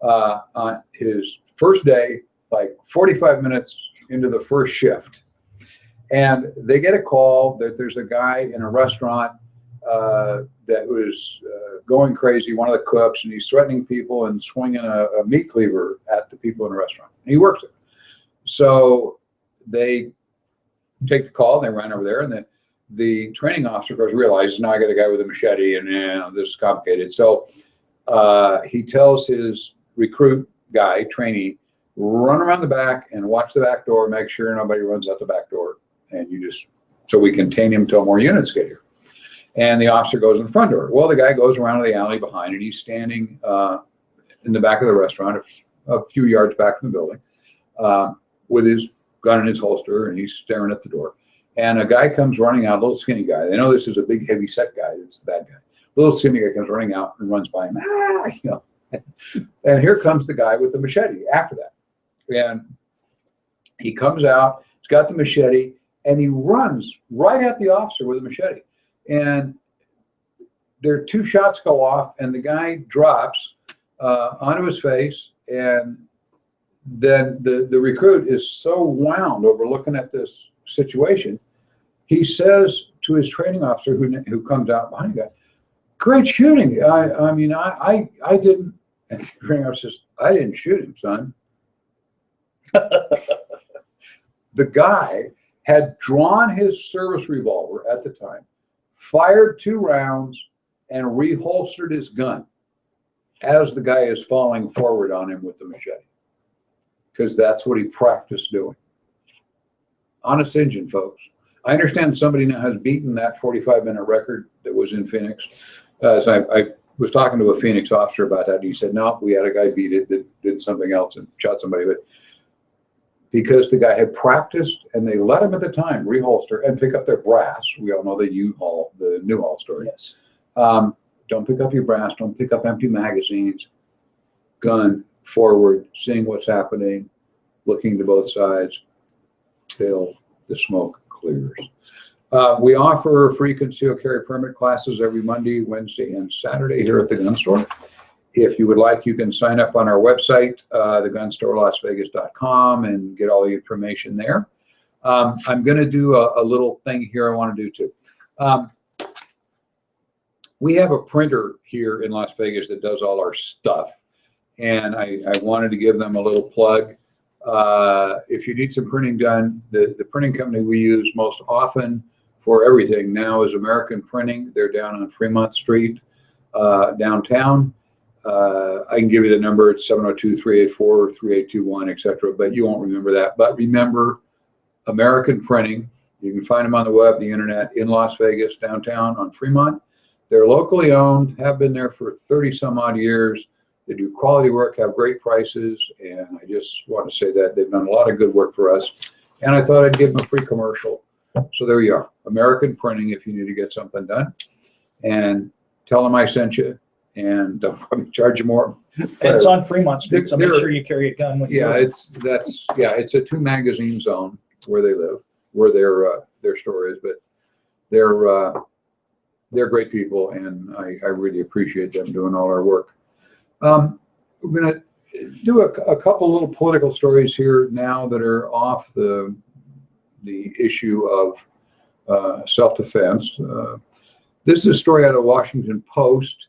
S1: on his first day, like 45 minutes into the first shift. And they get a call that there's a guy in a restaurant that was going crazy, one of the cooks, and he's threatening people and swinging a meat cleaver at the people in the restaurant. And he works it. So they take the call, and they run over there, and the training officer, of course, realizes, now I got a guy with a machete, and this is complicated. So he tells his recruit guy, trainee, run around the back and watch the back door, make sure nobody runs out the back door, and so we contain him till more units get here. And the officer goes in the front door. Well, the guy goes around to the alley behind, and he's standing in the back of the restaurant, a few yards back from the building, with his gun in his holster, and he's staring at the door. And a guy comes running out, a little skinny guy. They know this is a big, heavy set guy. It's the bad guy. A little skinny guy comes running out and runs by him. And here comes the guy with the machete after that. And he comes out, he's got the machete, and he runs right at the officer with a machete. And there are 2 shots go off, and the guy drops onto his face. And then the recruit is so wound over looking at this situation, he says to his training officer who comes out behind the guy, "Great shooting. I mean, I didn't." And the training officer says, "I didn't shoot him, son." The guy had drawn his service revolver at the time, fired 2 rounds, and reholstered his gun as the guy is falling forward on him with the machete, because that's what he practiced doing. Honest engine, folks. I understand somebody now has beaten that 45-minute record that was in Phoenix. So I was talking to a Phoenix officer about that. And he said, no, we had a guy beat it that did something else and shot somebody. But because the guy had practiced, and they let him at the time reholster and pick up their brass. We all know the Newhall story.
S2: Yes.
S1: Don't pick up your brass. Don't pick up empty magazines. Gun forward, seeing what's happening, looking to both sides till the smoke clears. We offer free concealed carry permit classes every Monday, Wednesday, and Saturday here at the gun store. If you would like, you can sign up on our website, thegunstorelasvegas.com, and get all the information there. I'm going to do a little thing here I want to do too. We have a printer here in Las Vegas that does all our stuff, and I wanted to give them a little plug. If you need some printing done, the printing company we use most often for everything now is American Printing. They're down on Fremont Street, downtown. I can give you the number. It's 702-384-3821, etc. But you won't remember that. But remember American Printing. You can find them on the web, the internet, in Las Vegas, downtown on Fremont. They're locally owned, have been there for 30 some odd years. They do quality work, have great prices, and I just want to say that they've done a lot of good work for us. And I thought I'd give them a free commercial. So there you are, American Printing, if you need to get something done. And tell them I sent you, and don't probably charge you more.
S2: And it's on Fremont Street, so make sure you carry a gun with you.
S1: Yeah, it's a 2 magazine zone where they live, where their store is, but they're great people, and I really appreciate them doing all our work. We're going to do a couple little political stories here now that are off the issue of self-defense. This is a story out of the Washington Post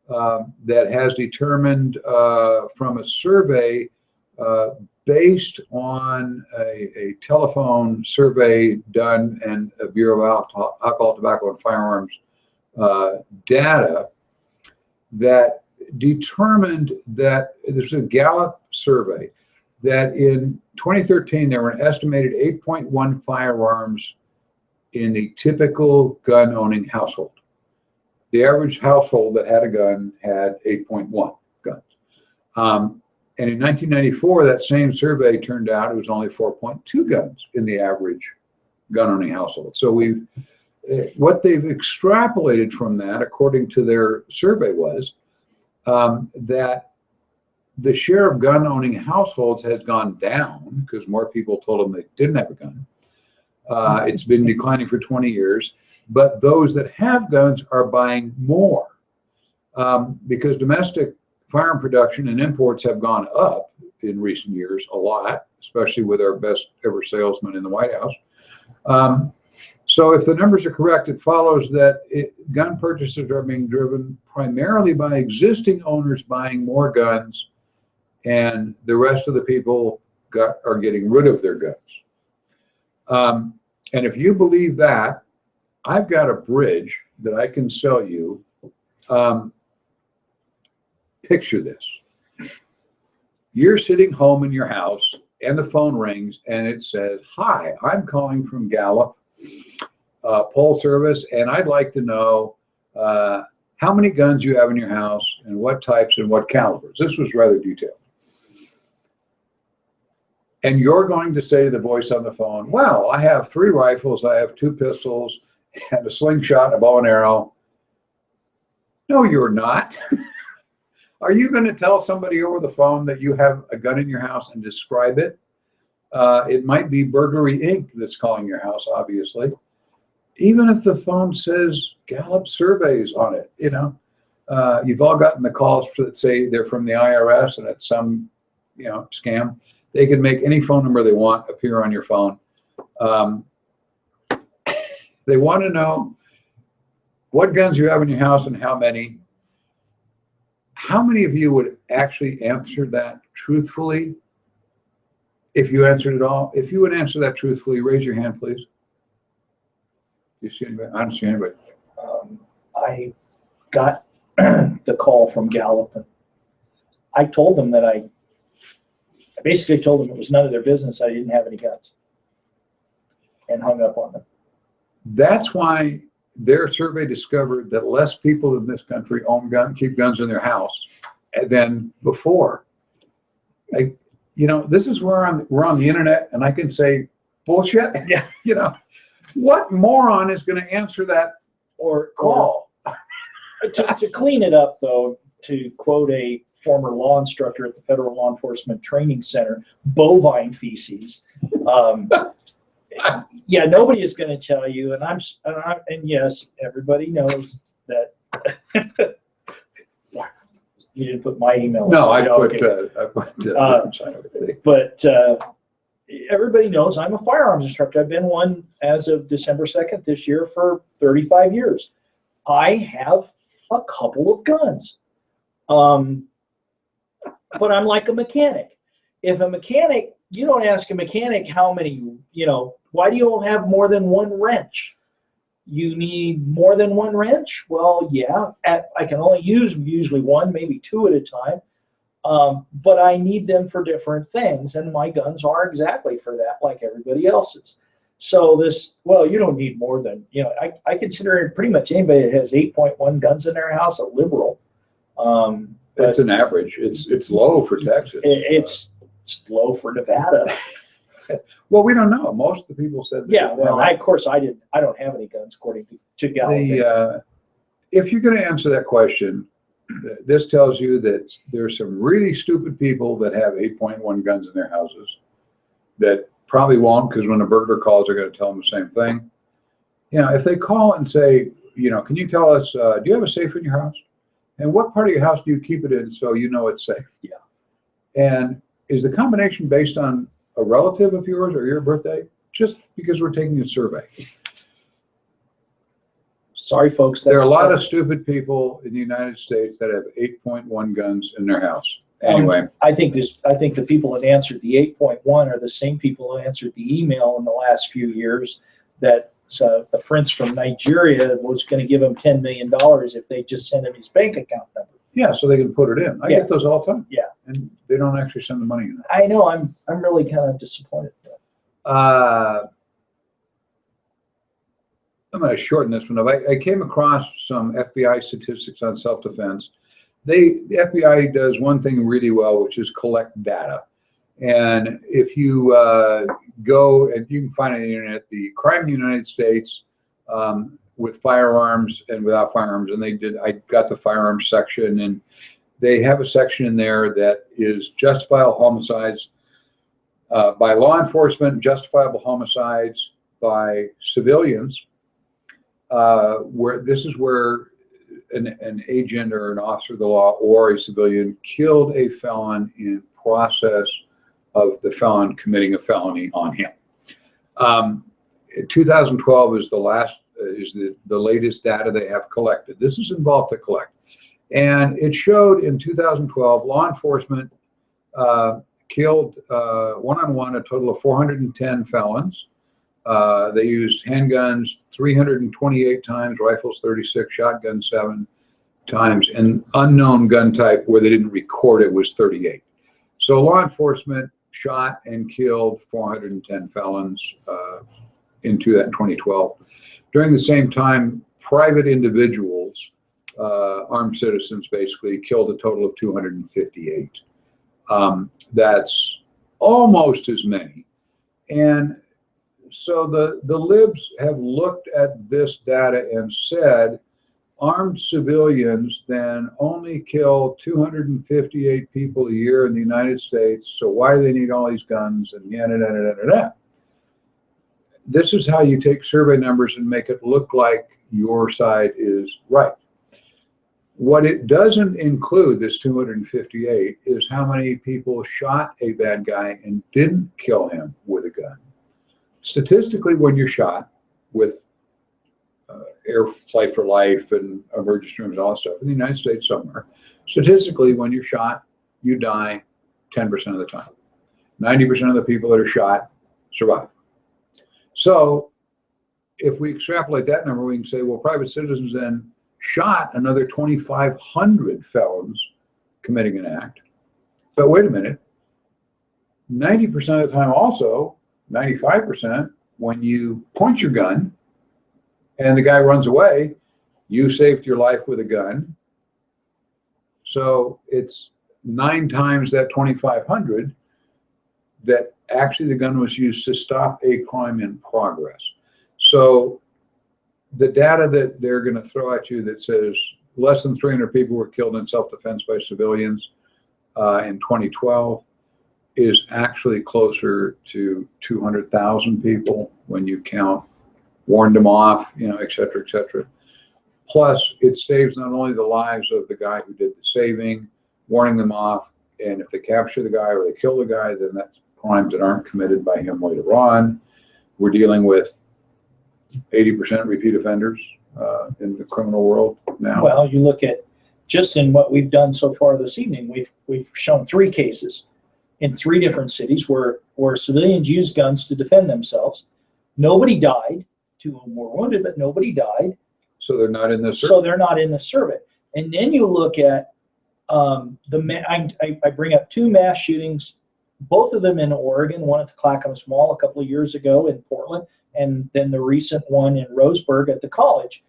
S1: that has determined from a survey based on a telephone survey done and a Bureau of Alcohol, Tobacco, and Firearms data that determined that there's a Gallup survey that in 2013 there were an estimated 8.1 firearms in a typical gun-owning household. The average household that had a gun had 8.1 guns. And in 1994, that same survey turned out it was only 4.2 guns in the average gun-owning household. So what they've extrapolated from that, according to their survey, was that the share of gun-owning households has gone down because more people told them they didn't have a gun. It's been declining for 20 years, but those that have guns are buying more because domestic firearm production and imports have gone up in recent years a lot, especially with our best ever salesman in the White House. So if the numbers are correct, it follows that gun purchases are being driven primarily by existing owners buying more guns, and the rest of the people are getting rid of their guns. And if you believe that, I've got a bridge that I can sell you. Picture this. You're sitting home in your house and the phone rings and it says, "Hi, I'm calling from Gallup poll service, and I'd like to know how many guns you have in your house and what types and what calibers." This was rather detailed. And you're going to say to the voice on the phone, "Well, I have 3 rifles, I have 2 pistols, and a slingshot and a bow and arrow." No, you're not. Are you going to tell somebody over the phone that you have a gun in your house and describe it? It might be Burglary Inc. that's calling your house, obviously. Even if the phone says Gallup surveys on it, you've all gotten the calls that say they're from the IRS and it's some, scam. They can make any phone number they want appear on your phone. They want to know what guns you have in your house and how many. How many of you would actually answer that truthfully if you answered it all? If you would answer that truthfully, raise your hand, please. Do you see anybody? I don't see anybody.
S2: I got the call from Gallup, and I told them that I basically told them it was none of their business I didn't have any guns, and hung up on them.
S1: That's why their survey discovered that less people in this country own guns, keep guns in their house than before. This is where we're on the internet, and I can say bullshit.
S2: Yeah.
S1: What moron is going to answer that or call?
S2: To clean it up, though, to quote a former law instructor at the Federal Law Enforcement Training Center, bovine feces. Yeah, nobody is going to tell you, and yes, everybody knows that. You didn't put my email.
S1: No, I put.
S2: Okay. But everybody knows I'm a firearms instructor. I've been one as of December 2nd this year for 35 years. I have a couple of guns, but I'm like a mechanic. If a mechanic, you don't ask a mechanic how many, why do you have more than one wrench? You need more than one wrench? Well, yeah, I can only use usually one, maybe 2 at a time. But I need them for different things, and my guns are exactly for that, like everybody else's. So you don't need more than, I consider pretty much anybody that has 8.1 guns in their house a liberal.
S1: That's an average. It's low for Texas.
S2: It's low for Nevada.
S1: Well, we don't know. Most of the people said that.
S2: Yeah, well, I don't have any guns according to Gallup.
S1: If you're going to answer that question, this tells you that there's some really stupid people that have 8.1 guns in their houses that probably won't, because when a burglar calls, they're going to tell them the same thing. If they call and say, can you tell us, do you have a safe in your house? And what part of your house do you keep it in so you know it's safe?
S2: Yeah.
S1: And is the combination based on a relative of yours or your birthday? Just because we're taking a survey.
S2: Sorry, folks.
S1: There are a lot of stupid people in the United States that have 8.1 guns in their house. Anyway,
S2: I think the people that answered the 8.1 are the same people who answered the email in the last few years that the prince from Nigeria was going to give him $10 million if they just sent him his bank account number.
S1: yeah, so they can put it in. I get those all the time.
S2: Yeah,
S1: and they don't actually send the money in.
S2: I know. I'm really kind of disappointed.
S1: I'm going to shorten this one up. I came across some FBI statistics on self-defense. The FBI does one thing really well, which is collect data. And if you go, and you can find it on the internet, the crime in the United States with firearms and without firearms, and I got the firearms section, and they have a section in there that is justifiable homicides by law enforcement, justifiable homicides by civilians, where this is where an agent or an officer of the law or a civilian killed a felon in process of the felon committing a felony on him. 2012 is the latest data they have collected. This is involved to collect. And it showed in 2012, law enforcement killed one-on-one a total of 410 felons. They used handguns 328 times, rifles 36, shotgun 7 times, and unknown gun type where they didn't record it was 38. So law enforcement shot and killed 410 felons in 2012. During the same time, private individuals, armed citizens basically, killed a total of 258. That's almost as many. And so the libs have looked at this data and said armed civilians then only kill 258 people a year in the United States, so why do they need all these guns and yeah. This is how you take survey numbers and make it look like your side is right. What it doesn't include, this 258, is how many people shot a bad guy and didn't kill him with a gun. Statistically, when you're shot with air flight for life and emergency rooms and all that stuff in the United States somewhere, statistically, when you're shot, you die 10% of the time. 90% of the people that are shot survive. So if we extrapolate that number, we can say, well, private citizens then shot another 2,500 felons committing an act. But wait a minute, 90% of the time also, 95%, when you point your gun and the guy runs away, you saved your life with a gun. So it's 9 times that 2,500 that actually the gun was used to stop a crime in progress. So the data that they're going to throw at you that says less than 300 people were killed in self-defense by civilians in 2012 is actually closer to 200,000 people when you count warned them off, et cetera, et cetera. Plus, it saves not only the lives of the guy who did the saving, warning them off, and if they capture the guy or they kill the guy, then that's crimes that aren't committed by him later on. We're dealing with 80% repeat offenders in the criminal world now.
S2: Well, you look at just in what we've done so far this evening, we've shown 3 cases in 3 different cities where civilians used guns to defend themselves. Nobody died. 2 of them were wounded, but nobody died.
S1: So they're not in the survey.
S2: So they're not in the survey. And then you look at I bring up 2 mass shootings, both of them in Oregon, one at the Clackamas Mall a couple of years ago in Portland, and then the recent one in Roseburg at the college.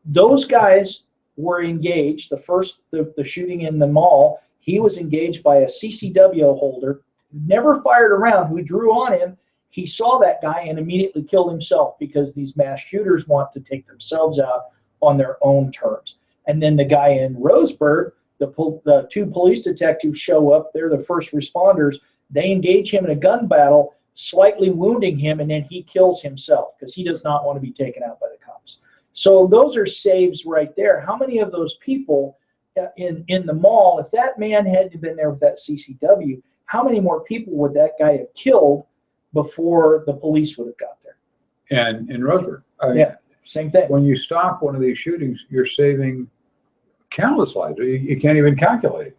S2: Those guys were engaged. The shooting in the mall, he was engaged by a CCW holder, never fired a round, who drew on him. He saw that guy and immediately killed himself because these mass shooters want to take themselves out on their own terms. And then the guy in Roseburg, the 2 police detectives show up. They're the first responders. They engage him in a gun battle, slightly wounding him, and then he kills himself because he does not want to be taken out by the cops. So those are saves right there. How many of those people in the mall, if that man hadn't been there with that CCW, how many more people would that guy have killed before the police would have got there?
S1: And in Roseburg.
S2: Yeah. same thing.
S1: When you stop one of these shootings, you're saving countless lives. You can't even calculate it.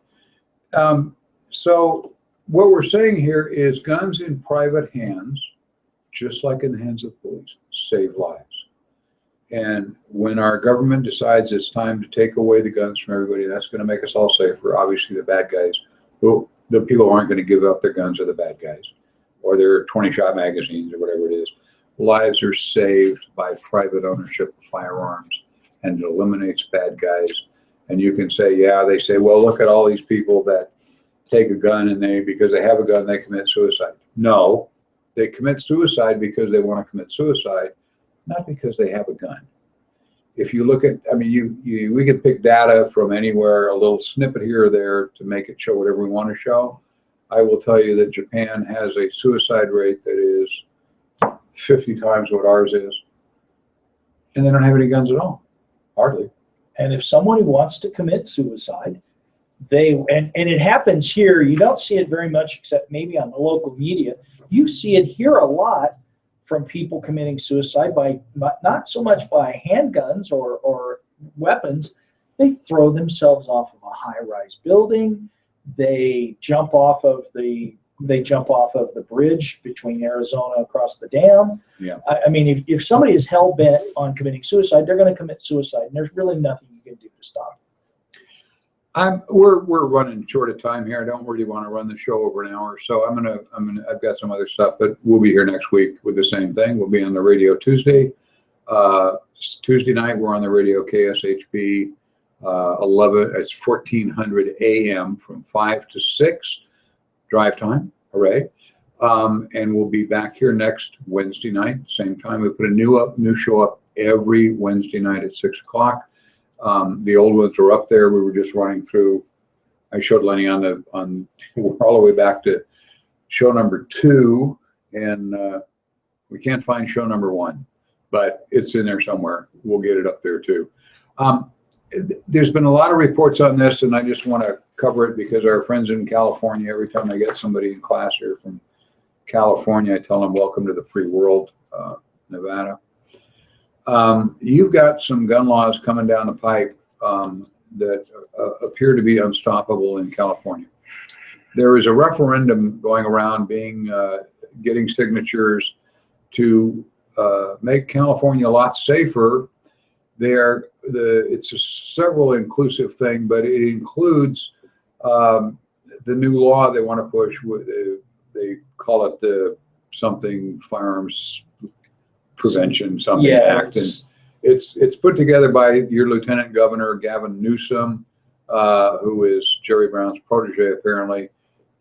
S1: So what we're saying here is guns in private hands, just like in the hands of police, save lives. And when our government decides it's time to take away the guns from everybody, that's going to make us all safer. Obviously, the bad guys, the people who aren't going to give up their guns are the bad guys, or their 20-shot magazines or whatever it is. Lives are saved by private ownership of firearms, and it eliminates bad guys. And you can say, yeah, they say, well, look at all these people that take a gun and because they have a gun, they commit suicide. No, they commit suicide because they want to commit suicide, not because they have a gun. If you look at, I mean, we can pick data from anywhere, a little snippet here or there to make it show whatever we want to show. I will tell you that Japan has a suicide rate that is 50 times what ours is. And they don't have any guns at all, hardly.
S2: And if somebody wants to commit suicide, and it happens here, you don't see it very much except maybe on the local media. You see it here a lot from people committing suicide by not so much by handguns or weapons. They throw themselves off of a high-rise building. They jump off of the bridge between Arizona across the dam.
S1: Yeah.
S2: I mean, if somebody is hell-bent on committing suicide, they're going to commit suicide, and there's really nothing you can do to stop it.
S1: We're running short of time here. I don't really want to run the show over an hour, so I've got some other stuff, but we'll be here next week with the same thing. We'll be on the radio Tuesday. Tuesday night we're on the radio KSHP 1400 AM from 5 to 6 drive time. Hooray! And we'll be back here next Wednesday night, same time. We put a new show up every Wednesday night at 6 o'clock. The old ones are up there. We were just running through. I showed Lenny we're all the way back to show number 2, and we can't find show number 1, but it's in there somewhere. We'll get it up there too. There's been a lot of reports on this, and I just want to cover it because our friends in California, every time I get somebody in class here from California, I tell them, welcome to the free world, Nevada. You've got some gun laws coming down the pipe that appear to be unstoppable in California. There is a referendum going around getting signatures to make California a lot safer. It's a several inclusive thing, but it includes the new law they want to push. They call it the something firearms prevention something act, and it's put together by your Lieutenant Governor Gavin Newsom, who is Jerry Brown's protege apparently,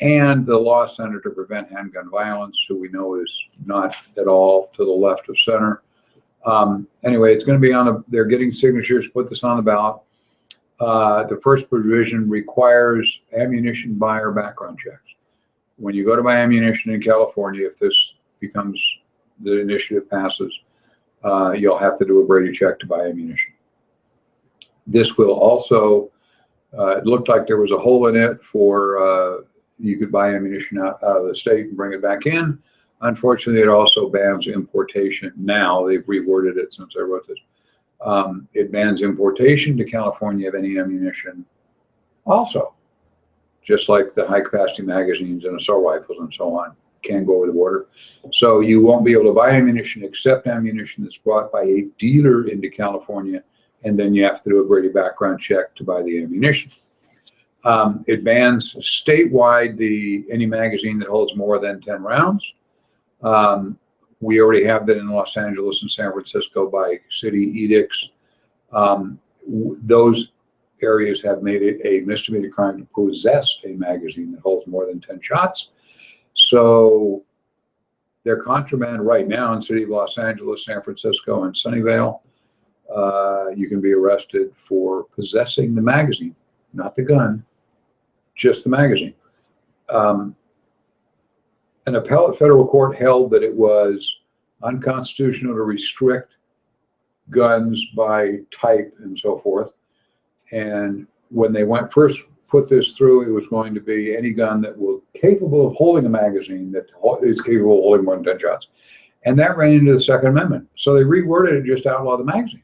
S1: and the law center to prevent handgun violence, who we know is not at all to the left of center. Anyway, it's going to be they're getting signatures to put this on the ballot. The first provision requires ammunition buyer background checks. When you go to buy ammunition in California, if this becomes the initiative passes, you'll have to do a Brady check to buy ammunition. This will also, it looked like there was a hole in it for you could buy ammunition out of the state and bring it back in. Unfortunately, it also bans importation now. They've reworded it since I wrote this. It bans importation to California of any ammunition also, just like the high-capacity magazines and assault rifles and so on can go over the border. So you won't be able to buy ammunition except ammunition that's brought by a dealer into California, and then you have to do a Brady background check to buy the ammunition. It bans statewide any magazine that holds more than 10 rounds. We already have that in Los Angeles and San Francisco by city edicts. Those areas have made it a misdemeanor crime to possess a magazine that holds more than 10 shots. So they're contraband right now in the city of Los Angeles, San Francisco, and Sunnyvale. You can be arrested for possessing the magazine, not the gun, just the magazine. An appellate federal court held that it was unconstitutional to restrict guns by type and so forth. And when they first put this through, it was going to be any gun that was capable of holding a magazine that is capable of holding more than 10 shots. And that ran into the Second Amendment. So they reworded it just to outlaw the magazines.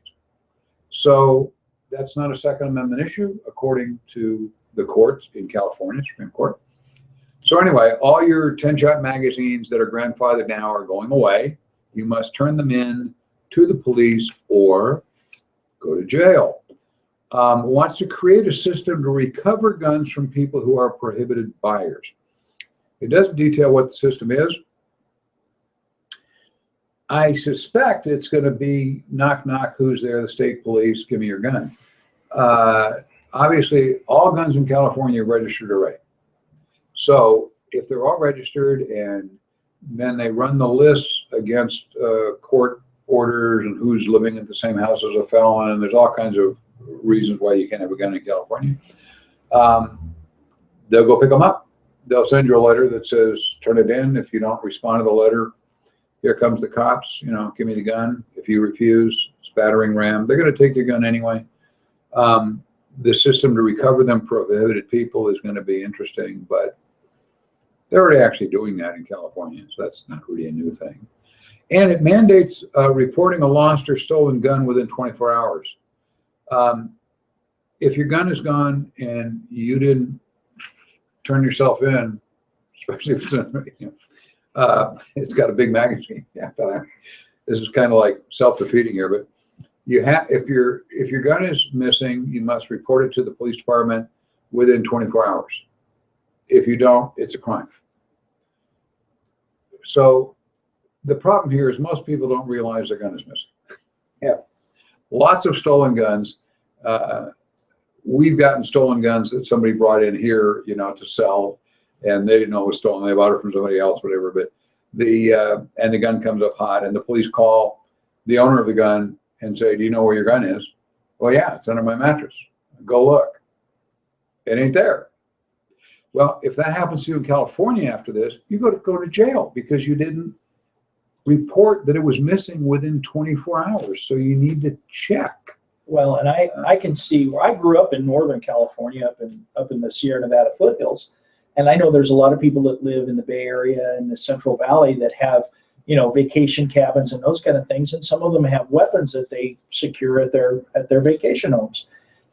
S1: So that's not a Second Amendment issue, according to the courts in California, Supreme Court. So anyway, all your 10-shot magazines that are grandfathered now are going away. You must turn them in to the police or go to jail. Wants to create a system to recover guns from people who are prohibited buyers. It doesn't detail what the system is. I suspect it's going to be knock, knock, who's there? The state police, give me your gun. Obviously, all guns in California are registered already. So if they're all registered and then they run the lists against court orders and who's living at the same house as a felon, and there's all kinds of reasons why you can't have a gun in California, they'll go pick them up. They'll send you a letter that says, turn it in. If you don't respond to the letter, here comes the cops, give me the gun. If you refuse, spattering ram. They're going to take your gun anyway. The system to recover them prohibited people is going to be interesting, but they're already actually doing that in California, so that's not really a new thing. And it mandates reporting a lost or stolen gun within 24 hours. If your gun is gone and you didn't turn yourself in, especially if it's it's got a big magazine. Yeah, this is kind of like self-defeating here, but you have if your gun is missing, you must report it to the police department within 24 hours. If you don't, it's a crime. So the problem here is most people don't realize their gun is missing. Yeah, lots of stolen guns. We've gotten stolen guns that somebody brought in here, to sell, and they didn't know it was stolen. They bought it from somebody else, whatever. But and the gun comes up hot, and the police call the owner of the gun and say, "Do you know where your gun is?" "Well, yeah, it's under my mattress." "Go look." It ain't there. Well, if that happens to you in California after this, you go to jail because you didn't report that it was missing within 24 hours. So you need to check.
S2: Well, and I can see where I grew up in Northern California, up in the Sierra Nevada foothills, and I know there's a lot of people that live in the Bay Area and the Central Valley that have, vacation cabins and those kind of things, and some of them have weapons that they secure at their vacation homes.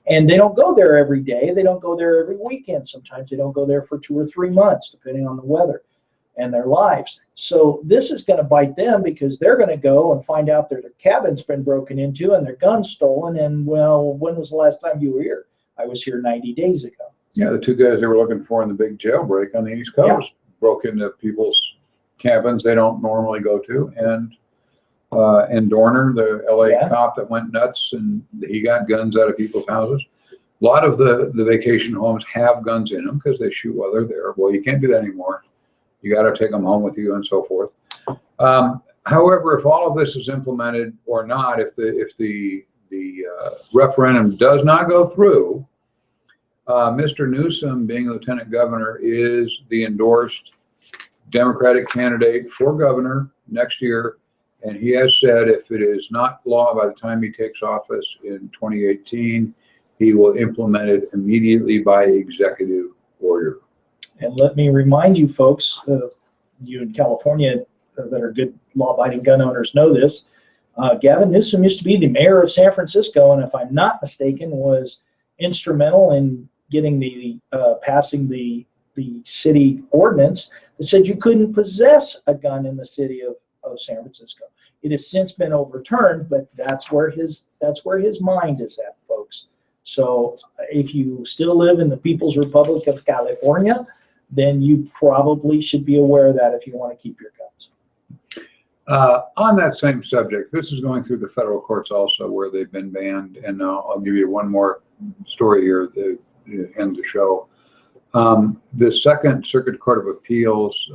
S2: And they don't go there every day. They don't go there every weekend. Sometimes they don't go there for 2 or 3 months, depending on the weather and their lives. So this is going to bite them because they're going to go and find out their cabin's been broken into and their gun's stolen. And, well, when was the last time you were here? I was here 90 days ago.
S1: Yeah, the two guys they were looking for in the big jailbreak on the East Coast broke into people's cabins they don't normally go to. And Dorner, the LA cop that went nuts, and he got guns out of people's houses. A lot of the vacation homes have guns in them because they shoot while they're there. Well, you can't do that anymore. You got to take them home with you and so forth. However, if all of this is implemented or not, if the referendum does not go through, Mr. Newsom, being lieutenant governor, is the endorsed Democratic candidate for governor next year. And he has said if it is not law by the time he takes office in 2018, he will implement it immediately by executive order.
S2: And let me remind you folks, you in California that are good law-abiding gun owners know this. Gavin Newsom used to be the mayor of San Francisco, and if I'm not mistaken, was instrumental in getting passing the city ordinance that said you couldn't possess a gun in the city of San Francisco. It has since been overturned, but that's where his mind is at, folks. So if you still live in the People's Republic of California, then you probably should be aware of that if you want to keep your guns.
S1: On that same subject, this is going through the federal courts also where they've been banned. And I'll give you one more story here to end the show. The Second Circuit Court of Appeals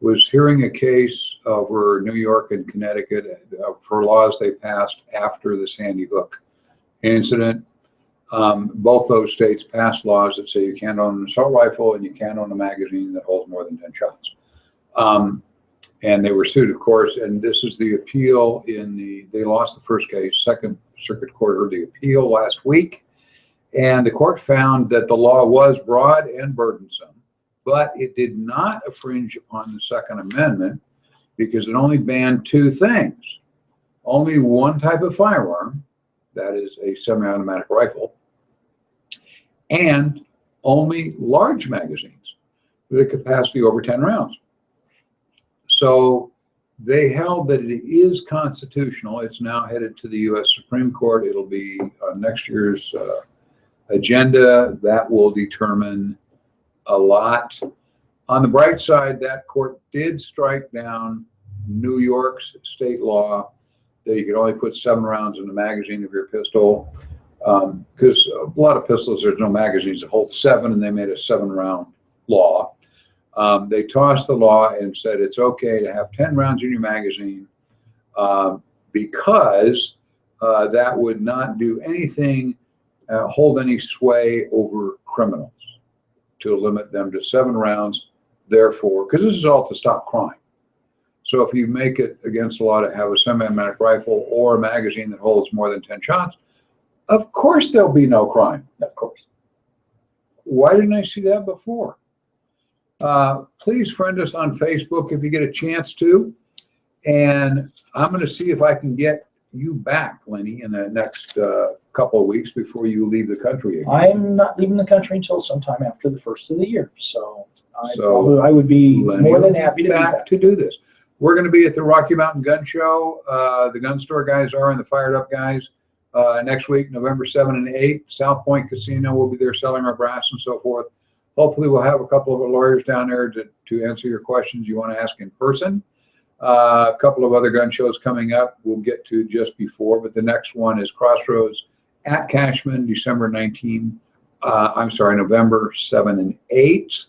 S1: was hearing a case over New York and Connecticut for laws they passed after the Sandy Hook incident. Both those states passed laws that say you can't own an assault rifle and you can't own a magazine that holds more than 10 shots. And they were sued, of course, and this is the appeal they lost the first case. Second Circuit Court heard the appeal last week, and the court found that the law was broad and burdensome, but it did not infringe upon the Second Amendment because it only banned two things. Only one type of firearm, that is a semi-automatic rifle, and only large magazines with a capacity over 10 rounds. So they held that it is constitutional. It's now headed to the U.S. Supreme Court. It'll be on next year's agenda. That will determine a lot. On the bright side, that court did strike down New York's state law that you could only put 7 rounds in the magazine of your pistol, because a lot of pistols, there's no magazines that hold 7, and they made a 7-round law. They tossed the law and said it's okay to have 10 rounds in your magazine, because that would not do anything, hold any sway over criminals, to limit them to 7 rounds. Therefore, because this is all to stop crime. So if you make it against the law to have a semi-automatic rifle or a magazine that holds more than 10 shots, of course there'll be no crime.
S2: Of course.
S1: Why didn't I see that before? Please friend us on Facebook if you get a chance to. And I'm going to see if I can get you back, Lenny, in the next couple of weeks before you leave the country again.
S2: I'm not leaving the country until sometime after the first of the year. So I would be more than happy to be back
S1: to do this. We're going to be at the Rocky Mountain Gun Show. The gun store guys are, and the Fired Up guys, next week, November 7 and 8. South Point Casino will be there selling our brass and so forth. Hopefully we'll have a couple of our lawyers down there to answer your questions you want to ask in person. A couple of other gun shows coming up we'll get to just before, but the next one is Crossroads at Cashman, November 7 and 8.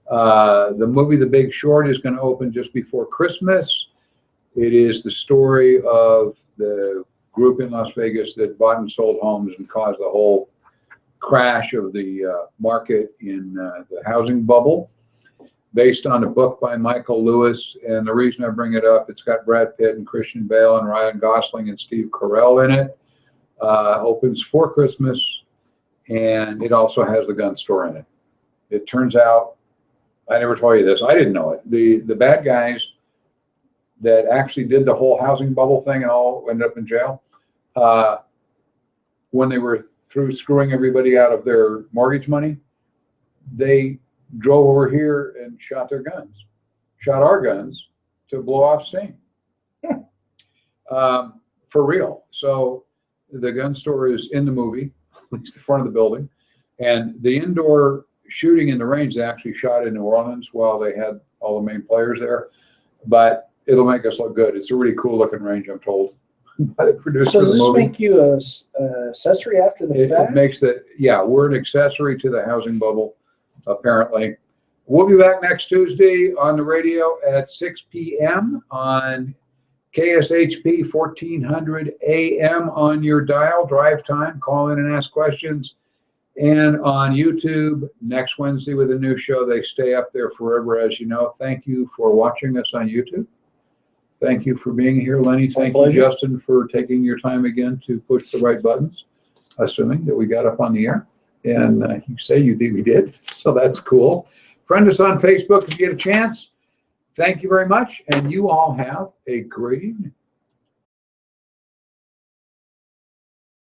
S1: The movie The Big Short is going to open just before Christmas. It is the story of the group in Las Vegas that bought and sold homes and caused the whole crash of the market in the housing bubble, based on a book by Michael Lewis. And the reason I bring it up, it's got Brad Pitt and Christian Bale and Ryan Gosling and Steve Carell in it. Opens for Christmas, and it also has the gun store in it. It turns out, I never told you this, I didn't know it. The bad guys that actually did the whole housing bubble thing and all ended up in jail, when they were through screwing everybody out of their mortgage money, they drove over here and shot our guns to blow off steam. For real. So the gun store is in the movie, at least the front of the building, and the indoor shooting in the range they actually shot in New Orleans while they had all the main players there, but it'll make us look good. It's a really cool looking range, I'm told, by the producer of the movie.
S2: So does this make you an accessory after the fact?
S1: It makes we're an accessory to the housing bubble, apparently. We'll be back next Tuesday on the radio at 6 p.m. on KSHP 1400 AM on your dial, drive time, call in and ask questions. And on YouTube next Wednesday with a new show. They stay up there forever, as you know. Thank you for watching us on YouTube. Thank you for being here, Lenny. Thank you, Justin, for taking your time again to push the right buttons, assuming that we got up on the air. And you say you did, we did. So that's cool. Friend us on Facebook if you get a chance. Thank you very much. And you all have a great evening.